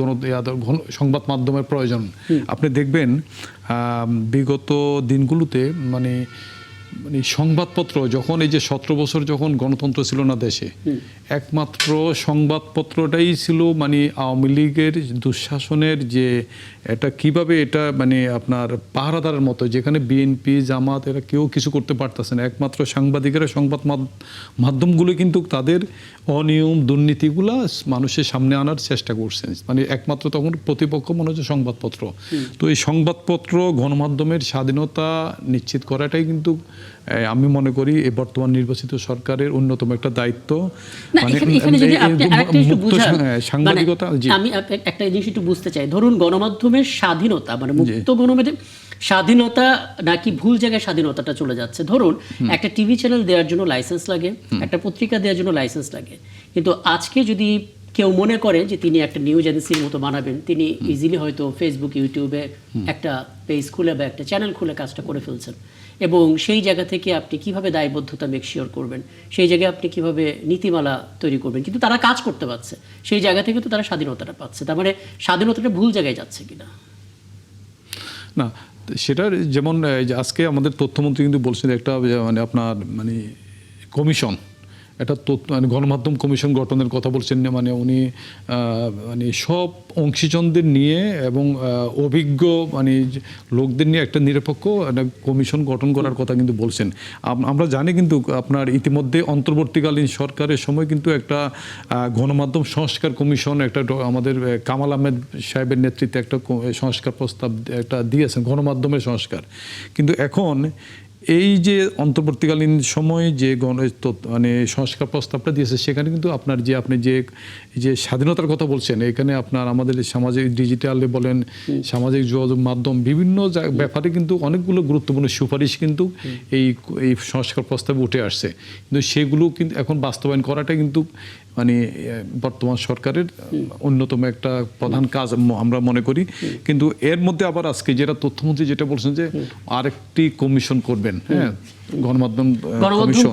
সংবাদ মাধ্যমের প্রয়োজন। আপনি দেখবেন বিগত দিনগুলোতে মানে সংবাদপত্র যখন এই যে 17 বছর যখন গণতন্ত্র ছিল না দেশে, একমাত্র সংবাদপত্রটাই ছিল মানে আওয়ামী লীগের দুঃশাসনের যে এটা কিভাবে এটা মানে আপনার পাহারাদারের মতো, যেখানে বিএনপি জামাত এরা কেউ কিছু করতে পারতেছে না, একমাত্র সাংবাদিকেরা সংবাদ মাধ্যমগুলো কিন্তু তাদের অনিয়ম দুর্নীতিগুলা মানুষের সামনে আনার চেষ্টা করছেন। মানে একমাত্র তখন প্রতিপক্ষ মনে হচ্ছে সংবাদপত্র। তো এই সংবাদপত্র গণমাধ্যমের স্বাধীনতা নিশ্চিত করাটাই কিন্তু আমি মনে করি এই বর্তমান নির্বাচিত সরকারের অন্যতম একটা দায়িত্ব। সাংবাদিকতা, আমি একটা জিনিস একটু বুঝতে চাই, ধরুন গণমাধ্যমের স্বাধীনতা মানে মুক্ত গণমাধ্যমের স্বাধীনতা নাকি ভুল জায়গায় স্বাধীনতাটা চলে যাচ্ছে? ধরুন একটা টিভি চ্যানেল দেওয়ার জন্য লাইসেন্স লাগে, একটা পত্রিকা দেওয়ার জন্য লাইসেন্স লাগে, কিন্তু আজকে যদি কেউ মনে করে যে তিনি একটা নিউজ এজেন্সির মতো বানাবেন, তিনি ইজিলি হয়তো ফেসবুক, ইউটিউবে একটা পেজ খুলে বা একটা চ্যানেল খুলে কাজটা করে ফেলছেন। এবং সেই জায়গা থেকে আপনি কিভাবে দায়বদ্ধতা মেকশিওর করবেন, সেই জায়গায় আপনি কিভাবে নীতিমালা তৈরি করবেন, কিন্তু তারা কাজ করতে পারছে, সেই জায়গা থেকে তো তারা স্বাধীনতাটা পাচ্ছে। তার মানে স্বাধীনতাটা ভুল জায়গায় যাচ্ছে কিনা? না, সেটার যেমন আজকে আমাদের তথ্যমন্ত্রী কিন্তু বলছেন একটা মানে আপনার মানে কমিশন, একটা মানে গণমাধ্যম কমিশন গঠনের কথা বলছেন। মানে উনি মানে সব অংশীজনদের নিয়ে এবং অভিজ্ঞ মানে লোকদের নিয়ে একটা নিরপেক্ষ একটা কমিশন গঠন করার কথা কিন্তু বলছেন। আমরা জানি কিন্তু আপনার ইতিমধ্যে অন্তর্বর্তীকালীন সরকারের সময় কিন্তু একটা গণমাধ্যম সংস্কার কমিশন একটা আমাদের কামাল আহমেদ সাহেবের নেতৃত্বে একটা সংস্কার প্রস্তাব একটা দিয়েছেন, গণমাধ্যমের সংস্কার। কিন্তু এখন এই যে অন্তর্বর্তীকালীন সময়ে যে মানে সংস্কার প্রস্তাবটা দিয়েছে, সেখানে কিন্তু আপনার যে আপনি যে স্বাধীনতার কথা বলছেন, এখানে আপনার আমাদের সামাজিক ডিজিটালে বলেন, সামাজিক যোগাযোগ মাধ্যম বিভিন্ন ব্যাপারে কিন্তু অনেকগুলো গুরুত্বপূর্ণ সুপারিশ কিন্তু এই সংস্কার প্রস্তাবে উঠে আসছে, কিন্তু সেগুলো কিন্তু এখন বাস্তবায়ন করাটা কিন্তু মানে বর্তমান সরকারের অন্যতম একটা প্রধান কাজ আমরা মনে করি। কিন্তু এর মধ্যে আবার আজকে যেটা তথ্যমন্ত্রী যেটা বলছেন যে আরেকটি কমিশন করবেন, হ্যাঁ, গণমাধ্যম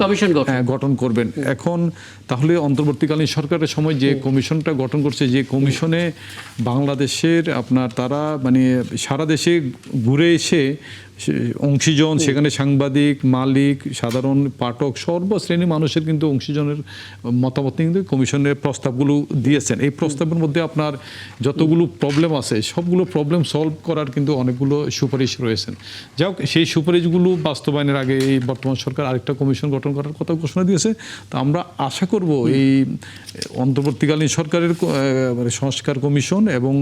কমিশন গঠন করবেন। এখন তাহলে অন্তর্বর্তীকালীন সরকারের সময় যে কমিশনটা গঠন করছে, যে কমিশনে বাংলাদেশের আপনার তারা মানে সারা দেশে ঘুরে এসে অংশীজন, সেখানে সাংবাদিক, মালিক, সাধারণ পাঠক, সর্বশ্রেণী মানুষের কিন্তু অংশীজনের মতামত কিন্তু কমিশনের প্রস্তাবগুলো দিয়েছেন। এই প্রস্তাবের মধ্যে আপনার যতগুলো প্রবলেম আছে সবগুলো প্রবলেম সলভ করার কিন্তু অনেকগুলো সুপারিশ রয়েছেন। যাই হোক, সেই সুপারিশগুলো বাস্তবায়নের আগে এই বর্তমান সরকার আরেকটা কমিশন গঠন করার কথা ঘোষণা দিয়েছে। তো আমরা আশা করব এই অন্তর্বর্তীকালীন সরকারের সংস্কার কমিশন এবং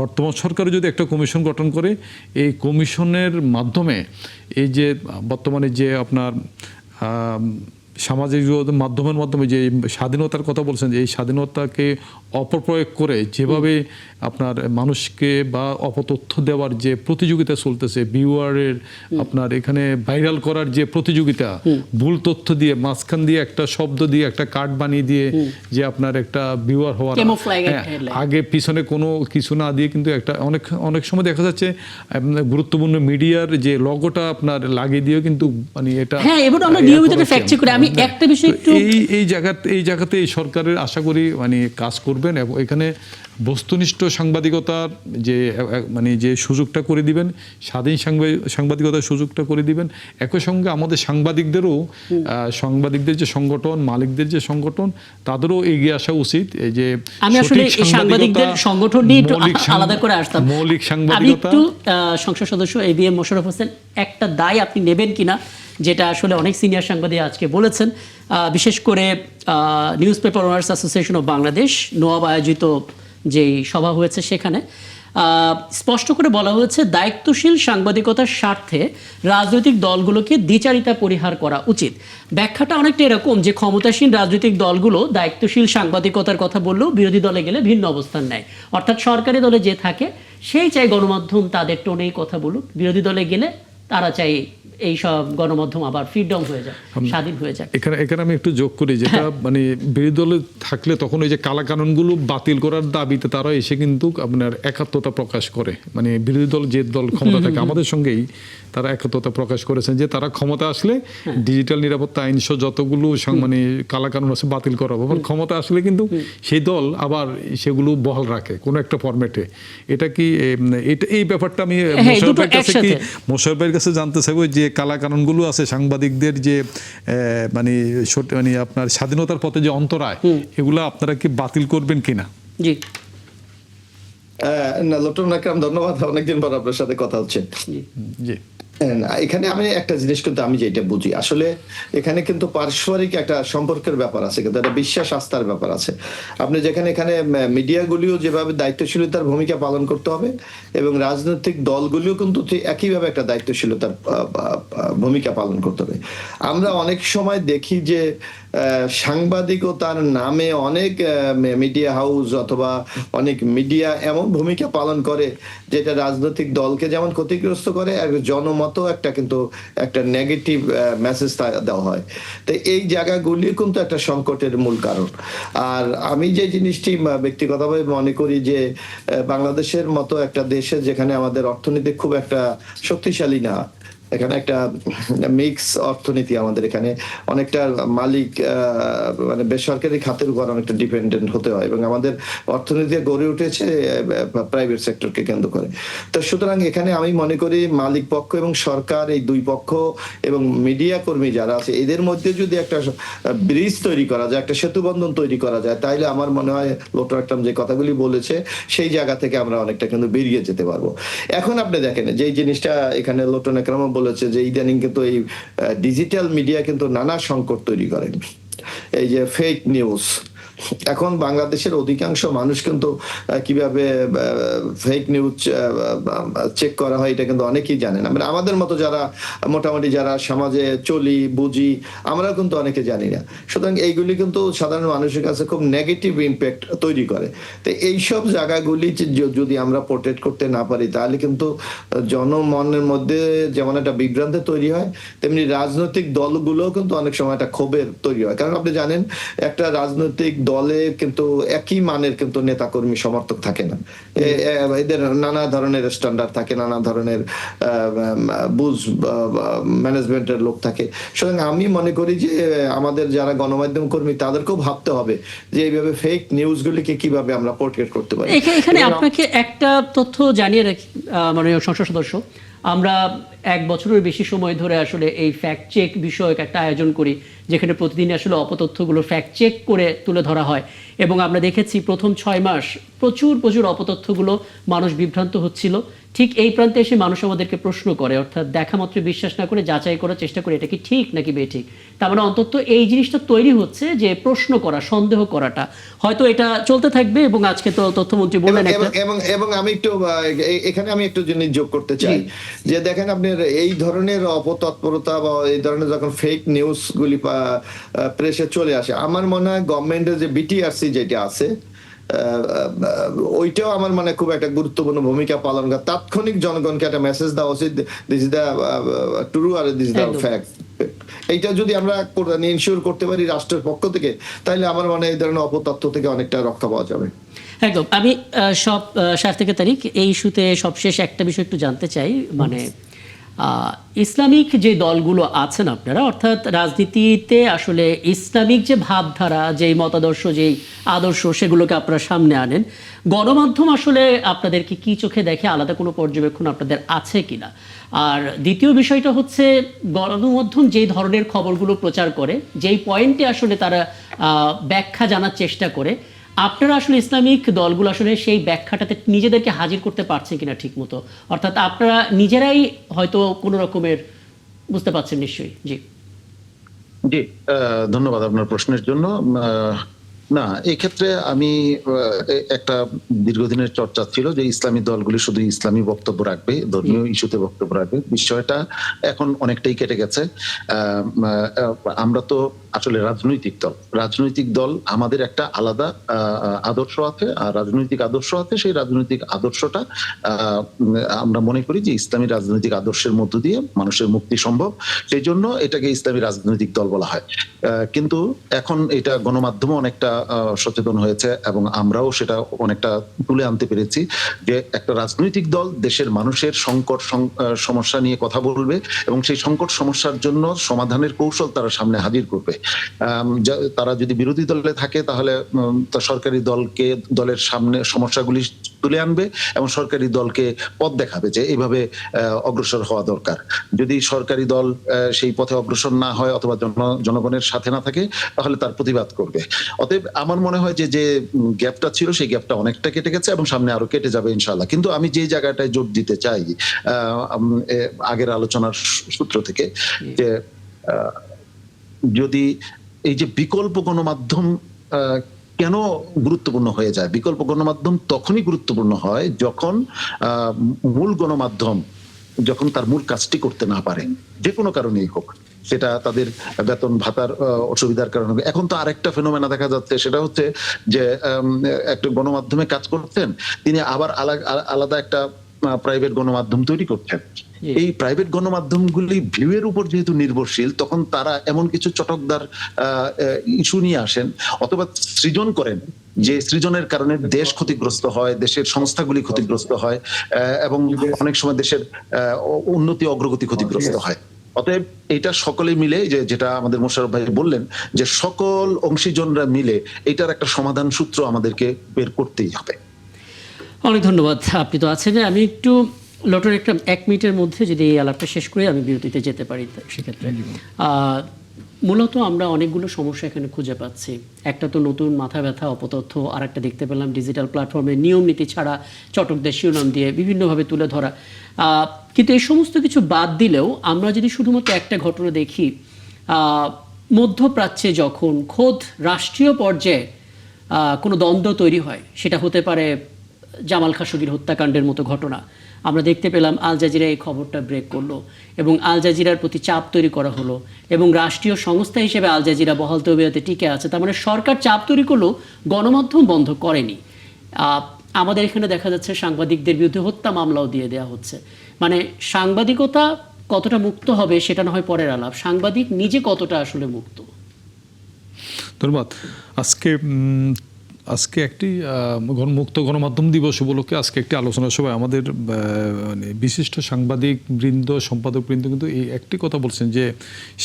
বর্তমান সরকারও যদি একটা কমিশন গঠন করে, এই কমিশনের মাধ্যমে এই যে বর্তমানে যে আপনার সামাজিক মাধ্যমের মাধ্যমে যে স্বাধীনতার কথা বলছেন, যে এই স্বাধীনতাকে অপপ্রয়োগ করে যেভাবে আপনার মানুষকে বা অপতথ্য দেওয়ার যে প্রতিযোগিতা চলতেছে, ভিউয়ারের আপনার এখানে ভাইরাল করার যে প্রতিযোগিতা, ভুল তথ্য দিয়ে মাঝখান দিয়ে একটা শব্দ দিয়ে একটা কার্ড বানিয়ে দিয়ে যে আপনার একটা ভিউয়ার হওয়ার আগে পিছনে কোনো কিছু না দিয়ে কিন্তু একটা অনেক সময় দেখা যাচ্ছে গুরুত্বপূর্ণ মিডিয়ার যে লগোটা আপনার লাগিয়ে দিয়েও কিন্তু মানে এটা আমি একটা বিষয় একটু এই জায়গাতে এই সরকারের আশা করি মানে কাজ করবেন এবং এখানে বস্তুনিষ্ঠ সাংবাদিকতার যে মানে যে সুযোগটা করে দিবেন, স্বাধীন সাংবাদিকতার সুযোগটা করে দিবেন। একই সঙ্গে আমাদের সাংবাদিকদের যে সংগঠন, মালিকদের যে সংগঠন, তাদেরও এগিয়ে আসা উচিত। এই যে আমি আসলে সাংবাদিকদের সংগঠন নিয়ে একটু আলাদা করে আসতাম। মৌলিক সাংবাদিকতা, একটু সংসদ সদস্য ABM মোশাররফ হোসেন, একটা দায় আপনি নেবেন কিনা যেটা আসলে অনেক সিনিয়র সাংবাদিক আজকে বলেছেন। বিশেষ করে news paper owners association of Bangladesh NOAB আয়োজিত যেই সভা হয়েছে সেখানে স্পষ্ট করে বলা হয়েছে দায়িত্বশীল সাংবাদিকতার স্বার্থে রাজনৈতিক দলগুলোকে দ্বিচারিতা পরিহার করা উচিত। ব্যাখ্যাটা অনেকটা এরকম যে ক্ষমতাসীন রাজনৈতিক দলগুলো দায়িত্বশীল সাংবাদিকতার কথা বললেও বিরোধী দলে গেলে ভিন্ন অবস্থান নেয়, অর্থাৎ সরকারি দলে যে থাকে সেই চাই গণমাধ্যম তাদের টোনেই কথা বলুক, বিরোধী দলে গেলে তারা চাই এই সব গণমাধ্যম আবার ফ্রিডম হয়ে যায়, স্বাধীন হয়ে যায়। এখানে আমি একটু যোগ করি, যেটা মানে বিরোধী দলে থাকলে তখন ওই যে কালা কানুনগুলো বাতিল করার দাবিতে তারা এসে কিন্তু আপনার একাত্মতা প্রকাশ করে, মানে বিরোধী দল যে দল ক্ষমতা থাকে আমাদের সঙ্গেই তারা একাত্মতা প্রকাশ করেছেন যে তারা ক্ষমতা আসলে ডিজিটাল নিরাপত্তা আইন সহ যতগুলো মানে কালা কানুন আছে বাতিল করা হবে, ক্ষমতা আসলে কিন্তু সেই দল আবার সেগুলো বহাল রাখে কোনো একটা ফরম্যাটে। এটা কি এটা এই ব্যাপারটা আমি মোশাররফ ভাইয়ের কাছে জানতে চাইবো যে কালা কানুনগুলো আছে সাংবাদিকদের যে মানে আপনার স্বাধীনতার পথে যে অন্তরায়, এগুলো আপনারা কি বাতিল করবেন কিনা? জি না, লটন আকরাম, ধন্যবাদ। অনেকদিন পর আপনার সাথে কথা হচ্ছে। জি, এখানে আমি একটা জিনিস কিন্তু আমি যেটা বুঝি, আসলে এখানে কিন্তু পারস্পরিক একটা সম্পর্কের ব্যাপার আছে, কিন্তু একটা বিশ্বাস আস্থার ব্যাপার আছে। আপনি যেখানে এখানে মিডিয়াগুলিও যেভাবে দায়িত্বশীলতার ভূমিকা পালন করতে হবে এবং রাজনৈতিক দলগুলিও কিন্তু একইভাবে একটা দায়িত্বশীলতার ভূমিকা পালন করতে হবে। আমরা অনেক সময় দেখি যে সাংবাদিকতার নামে অনেক মিডিয়া হাউস অথবা অনেক মিডিয়া এমন ভূমিকা পালন করে যেটা রাজনৈতিক দলকে যেমন ক্ষতিগ্রস্ত করে, আর জনমত একটা কিন্তু একটা নেগেটিভ মেসেজ দেওয়া হয়। তো এই জায়গাগুলি কিন্তু একটা সংকটের মূল কারণ। আর আমি যে জিনিসটি ব্যক্তিগতভাবে মনে করি যে বাংলাদেশের মতো একটা দেশে যেখানে আমাদের অর্থনীতি খুব একটা শক্তিশালী না, এখানে একটা মিক্স অর্থনীতি, আমাদের এখানে অনেকটা মালিক মানে বেসরকারি খাতের উপর অনেকটা ডিপেন্ডেন্ট হতে হয় এবং আমাদের অর্থনীতি গড়ে উঠেছে প্রাইভেট সেক্টরকে কেন্দ্র করে। তো সুতরাং এখানে আমি মনে করি মালিক পক্ষ এবং সরকার, এই দুই পক্ষ এবং মিডিয়া কর্মী যারা আছে, এদের মধ্যে যদি একটা ব্রিজ তৈরি করা যায়, একটা সেতু বন্ধন তৈরি করা যায়, তাহলে আমার মনে হয় লটন আকরাম যে কথাগুলি বলেছে সেই জায়গা থেকে আমরা অনেকটা কিন্তু বেরিয়ে যেতে পারবো। এখন আপনি দেখেন যে জিনিসটা এখানে লটন আকরাম বলেছে যে ইদানিং কিন্তু এই ডিজিটাল মিডিয়া কিন্তু নানা সংকট তৈরি করে। এই যে ফেক নিউজ, এখন বাংলাদেশের অধিকাংশ মানুষ কিন্তু কিভাবে ফেক নিউজ চেক করা হয় এটা কিন্তু অনেকেই জানে না। মানে আমাদের মতো যারা মোটামুটি যারা সমাজে চলি বুঝি, আমরা কিন্তু অনেকে জানি না। সুতরাং এইগুলি কিন্তু সাধারণ মানুষের কাছে খুব নেগেটিভ ইম্প্যাক্ট তৈরি করে। তো এইসব জায়গাগুলি যদি আমরা প্রোটেক্ট করতে না পারি, তাহলে কিন্তু জনমনের মধ্যে যেমন একটা বিভ্রান্তি তৈরি হয়, তেমনি রাজনৈতিক দলগুলোও কিন্তু অনেক সময় একটা ক্ষোভের তৈরি হয়। কারণ আপনি জানেন একটা রাজনৈতিক দলে কিন্তু একই মানের কিন্তু নেতাকর্মী সমর্থক থাকে না, এদের নানা ধরনের স্ট্যান্ডার্ড থাকে, নানা ধরনের বুঝ ম্যানেজমেন্টের লোক থাকে। সুতরাং আমি মনে করি যে আমাদের যারা গণমাধ্যম কর্মী তাদেরকেও ভাবতে হবে যে এইভাবে ফেক নিউজগুলিকে কিভাবে আমরা পোর্ট্রেট করতে পারি। এখানে আপনাকে একটা তথ্য জানিয়ে রাখি, মাননীয় সংসদ সদস্য, আমরা 1 বছরের বেশি সময় ধরে আসলে এই ফ্যাক্ট চেক বিষয়ক একটা আয়োজন করি, যেখানে প্রতিদিন আসলে অপতথ্যগুলো ফ্যাক্ট চেক করে তুলে ধরা হয়। এবং আমরা দেখেছি প্রথম 6 মাস প্রচুর অপতথ্যগুলো মানুষ বিভ্রান্ত হচ্ছিল। ঠিক এই প্রান্তে এসে মানুষ আমাদেরকে প্রশ্ন করে, অর্থাৎ দেখা মাত্র বিশ্বাস না করে যাচাই করার চেষ্টা করে এটা কি ঠিক নাকি বেঠিক। তার মানে অন্তত এই জিনিসটা তৈরি হচ্ছে যে প্রশ্ন করা, সন্দেহ করাটা, হয়তো এটা চলতে থাকবে। এবং আজকে তো তথ্যমন্ত্রী বললেন এবং আমি একটু এখানে আমি একটু জিনিস যোগ করতে চাই যে দেখেন আপনার এই ধরনের অপতৎপরতা বা এই ধরনের যখন ফেক নিউজ গুলি প্রেসে চলে আসে, আমার মনে হয় গভর্নমেন্টের যে বিটিআরসি যেটা আছে ওইটাও আমার মানে খুব একটা গুরুত্বপূর্ণ ভূমিকা পালন করে। তাৎক্ষণিক জনগণকে একটা মেসেজ দেওয়া উচিত, দিস ইজ দ্য ট্রু আর দিস ইজ দ্য ফ্যাক্ট। এইটা যদি আমরা ইনশিওর করতে পারি রাষ্ট্রের পক্ষ থেকে, তাহলে আমার মনে হয় এই ধরনের অপতথ্য থেকে অনেকটা রক্ষা পাওয়া যাবে। একদম। আমি সাত থেকে তারিখ এই ইস্যুতে সবশেষ একটা বিষয় একটু জানতে চাই, মানে ইসলামিক যে দলগুলো আছেন আপনারা, অর্থাৎ রাজনীতিতে আসলে ইসলামিক যে ভাবধারা, যেই মতাদর্শ, যেই আদর্শ, সেগুলোকে আপনারা সামনে আনেন। গণমাধ্যম আসলে আপনাদেরকে কি চোখে দেখে, আলাদা কোনো পর্যবেক্ষণ আপনাদের আছে কিনা? আর দ্বিতীয় বিষয়টা হচ্ছে গণমাধ্যম যেই ধরনের খবরগুলো প্রচার করে, যেই পয়েন্টে আসলে তারা ব্যাখ্যা জানার চেষ্টা করে, আপনারা আসলে ইসলামিক দলগুলো আসলে সেই ব্যাখ্যাটাতে নিজেদেরকে হাজির করতে পারছেন কিনা ঠিক মতো? অর্থাৎ আপনারা নিজেরাই হয়তো কোনো রকমের বুঝতে পারছেন নিশ্চয়ই। জি জি, ধন্যবাদ আপনার প্রশ্নের জন্য। না, এই ক্ষেত্রে আমি একটা দীর্ঘদিনের চর্চা ছিল যে ইসলামী দলগুলি শুধু ইসলামী বক্তব্য রাখবে, ধর্মীয় ইস্যুতে বক্তব্য রাখবে। বিষয়টা এখন অনেকটাই কেটে গেছে। আমরা তো আসলে রাজনৈতিক দল আমাদের একটা আলাদা আদর্শ আছে, আর রাজনৈতিক আদর্শ আছে। সেই রাজনৈতিক আদর্শটা আমরা মনে করি যে ইসলামী রাজনৈতিক আদর্শের মধ্য দিয়ে মানুষের মুক্তি সম্ভব, সেই জন্য এটাকে ইসলামী রাজনৈতিক দল বলা হয়। কিন্তু এখন এটা গণমাধ্যমে অনেকটা সচেতন হয়েছে এবং আমরাও সেটা অনেকটা তুলে আনতে পেরেছি যে একটা রাজনৈতিক দল দেশের মানুষের সংকট সমস্যা নিয়ে কথা বলবে এবং সেই সংকট সমস্যার জন্য সমাধানের কৌশল তারা সামনে হাজির করবে। তারা যদি বিরোধী দলে থাকে তাহলে সরকারি দলের সামনে সমস্যাগুলি তুলে আনবে এবং সরকারি দলকে পথ দেখাবে যে এইভাবে অগ্রসর হওয়া দরকার। যদি সরকারি দল সেই পথে অগ্রসর না হয় অথবা জনগণের সাথে না থাকে তাহলে তার প্রতিবাদ করবে। অতএব আমার মনে হয় যে গ্যাপটা ছিল সেই গ্যাপটা অনেকটা কেটে গেছে এবং সামনে আরো কেটে যাবে ইনশাআল্লাহ। কিন্তু আমি যে জায়গাটায় জোর দিতে চাই আগের আলোচনার সূত্র থেকে, যে যদি এই যে বিকল্প গণমাধ্যম কেন গুরুত্বপূর্ণ হয়ে যায়, বিকল্প গণমাধ্যম তখনই গুরুত্বপূর্ণ হয় যখন মূল গণমাধ্যম যখন তার মূল কাজটি করতে না পারে, যে কোনো কারণেই হোক, সেটা তাদের বেতন ভাতার অসুবিধার কারণে। এখন তো আরেকটা ফেনোমেনা দেখা যাচ্ছে, সেটা হচ্ছে যে একটা গণমাধ্যমে কাজ করতেন, তিনি আবার আলাদা একটা প্রাইভেট গণমাধ্যম তৈরি করছেন। এই প্রাইভেট গণমাধ্যমগুলি ভিউয়ের উপর যেহেতু নির্ভরশীল, তখন তারা এমন কিছু চটকদার ইস্যু নিয়ে আসেন অথবা সৃজন করেন যে সৃজনের কারণে দেশ ক্ষতিগ্রস্ত হয়, দেশের সংস্থাগুলি ক্ষতিগ্রস্ত হয় এবং অনেক সময় দেশের উন্নতি অগ্রগতি ক্ষতিগ্রস্ত হয়। অতএব এটা সকলে মিলে, যেটা আমাদের মোশাররফ ভাই বললেন, যে সকল অংশীজনরা মিলে এটার একটা সমাধান সূত্র আমাদেরকে বের করতেই হবে। অনেক ধন্যবাদ। আপনি তো আছেন, আমি একটু লটর একটা 1 মিনিটের মধ্যে যদি এই আলাপটা শেষ করে আমি বিরতিতে যেতে পারি। সেক্ষেত্রে মূলত আমরা অনেকগুলো সমস্যা এখানে খুঁজে পাচ্ছি। একটা তো নতুন মাথা ব্যথা অপতথ্য, আর একটা দেখতে পেলাম ডিজিটাল প্ল্যাটফর্মে নিয়ম নীতি ছাড়া চটকদের শিরোনাম দিয়ে বিভিন্নভাবে তুলে ধরা। কিন্তু এই সমস্ত কিছু বাদ দিলেও আমরা যদি শুধুমাত্র একটা ঘটনা দেখি, মধ্যপ্রাচ্যে যখন খোদ রাষ্ট্রীয় পর্যায়ে কোনো দ্বন্দ্ব তৈরি হয়, সেটা হতে পারে জামাল খাশোগির হত্যাকাণ্ডের মতো ঘটনা, আমরা দেখতে পেলাম আল জাজিরা এই খবরটা ব্রেক করলো এবং আল জাজিরার প্রতি চাপ তৈরি করা হলো এবং রাষ্ট্রীয় সংস্থা হিসেবে আল জাজিরা বহাল তবিয়তে টিকে আছে। তার মানে সরকার চাপ তৈরি করলেও গণমাধ্যম বন্ধ করেনি। আমাদের এখানে দেখা যাচ্ছে সাংবাদিকদের বিরুদ্ধে হত্যা মামলাও দিয়ে দেওয়া হচ্ছে। মানে সাংবাদিকতা কতটা মুক্ত হবে সেটা না হয় পরের আলাপ, সাংবাদিক নিজে কতটা আসলে মুক্ত। ধন্যবাদ। আজকে একটি মুক্ত গণমাধ্যম দিবস উপলক্ষে আজকে একটি আলোচনা সভায় আমাদের মানে বিশিষ্ট সাংবাদিক বৃন্দ, সম্পাদক বৃন্দ কিন্তু এই একটি কথা বলছেন যে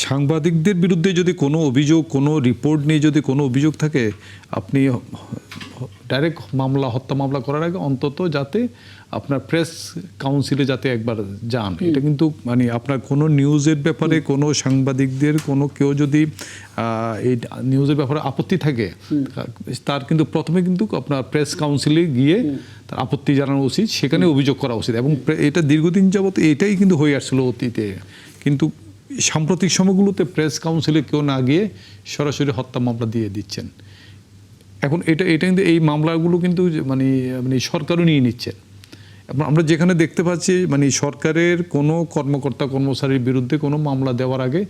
সাংবাদিকদের বিরুদ্ধে যদি কোনো অভিযোগ, কোনো রিপোর্ট নিয়ে যদি কোনো অভিযোগ থাকে, আপনি ডাইরেক্ট হত্যা মামলা করার আগে অন্তত যাতে আপনার প্রেস কাউন্সিলে যাতে একবার যান। এটা কিন্তু মানে আপনার কোনো নিউজের ব্যাপারে কোনো সাংবাদিকদের কোনো কেউ যদি এই নিউজের ব্যাপারে আপত্তি থাকে, তার কিন্তু প্রথমে কিন্তু আপনার প্রেস কাউন্সিলে গিয়ে তার আপত্তি জানানো উচিত, সেখানে অভিযোগ করা উচিত। এবং এটা দীর্ঘদিন যাবত এটাই কিন্তু হয়ে আসছিল অতীতে। কিন্তু সাম্প্রতিক সময়গুলোতে প্রেস কাউন্সিলে কেউ না গিয়ে সরাসরি হত্যা মামলা দিয়ে দিচ্ছেন। এখন এটা কিন্তু এই মামলাগুলো কিন্তু মানে সরকারও নিয়ে নিচ্ছেন। আমরা যেখানে দেখতে পাচ্ছি মানে সরকারের কোনো কর্মকর্তা কর্মচারীর বিরুদ্ধে কোনো মামলা দেওয়ার আগে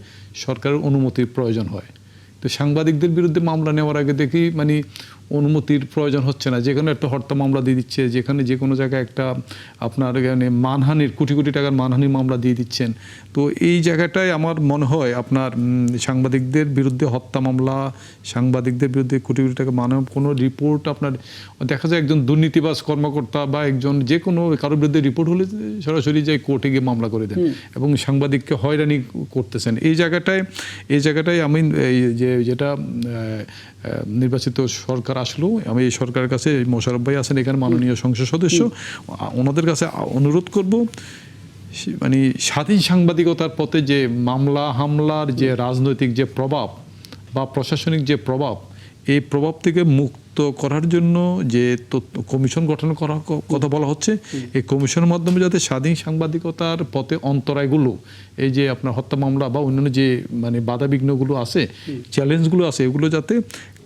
সরকারের অনুমতির প্রয়োজন হয়। তো সাংবাদিকদের বিরুদ্ধে মামলা নেওয়ার আগে দেখি মানে অনুমতির প্রয়োজন হচ্ছে না, যেখানে একটা হত্যা মামলা দিয়ে দিচ্ছে, যেখানে যে কোনো জায়গায় একটা আপনার মানহানির কোটি কোটি টাকার মানহানির মামলা দিয়ে দিচ্ছেন। তো এই জায়গাটায় আমার মনে হয় আপনার সাংবাদিকদের বিরুদ্ধে হত্যা মামলা, সাংবাদিকদের বিরুদ্ধে কোটি কোটি টাকা কোনো রিপোর্ট আপনার দেখা যায় একজন দুর্নীতিবাজ কর্মকর্তা বা একজন যে কোনো কারোর বিরুদ্ধে রিপোর্ট হলে সরাসরি যাই কোর্টে গিয়ে মামলা করে দেন এবং সাংবাদিককে হয়রানি করতেছেন। এই জায়গাটায় আমি যেটা নির্বাচিত সরকার আসলো, আমি এই সরকারের কাছে মোশাররফ ভাই আছেন এখানে মাননীয় সংসদ সদস্য, ওনাদের কাছে অনুরোধ করব মানে স্বাধীন সাংবাদিকতার পথে যে মামলা হামলার যে রাজনৈতিক যে প্রভাব বা প্রশাসনিক যে প্রভাব, এই প্রভাব থেকে মুক্ত করার জন্য যে কমিশন গঠন করার কথা বলা হচ্ছে, এই কমিশনের মাধ্যমে যাতে স্বাধীন সাংবাদিকতার পথে অন্তরায়গুলো, এই যে আপনার হত্যা মামলা বা অন্যান্য যে মানে বাধাবিঘ্নগুলো আছে, চ্যালেঞ্জগুলো আছে, এগুলো যাতে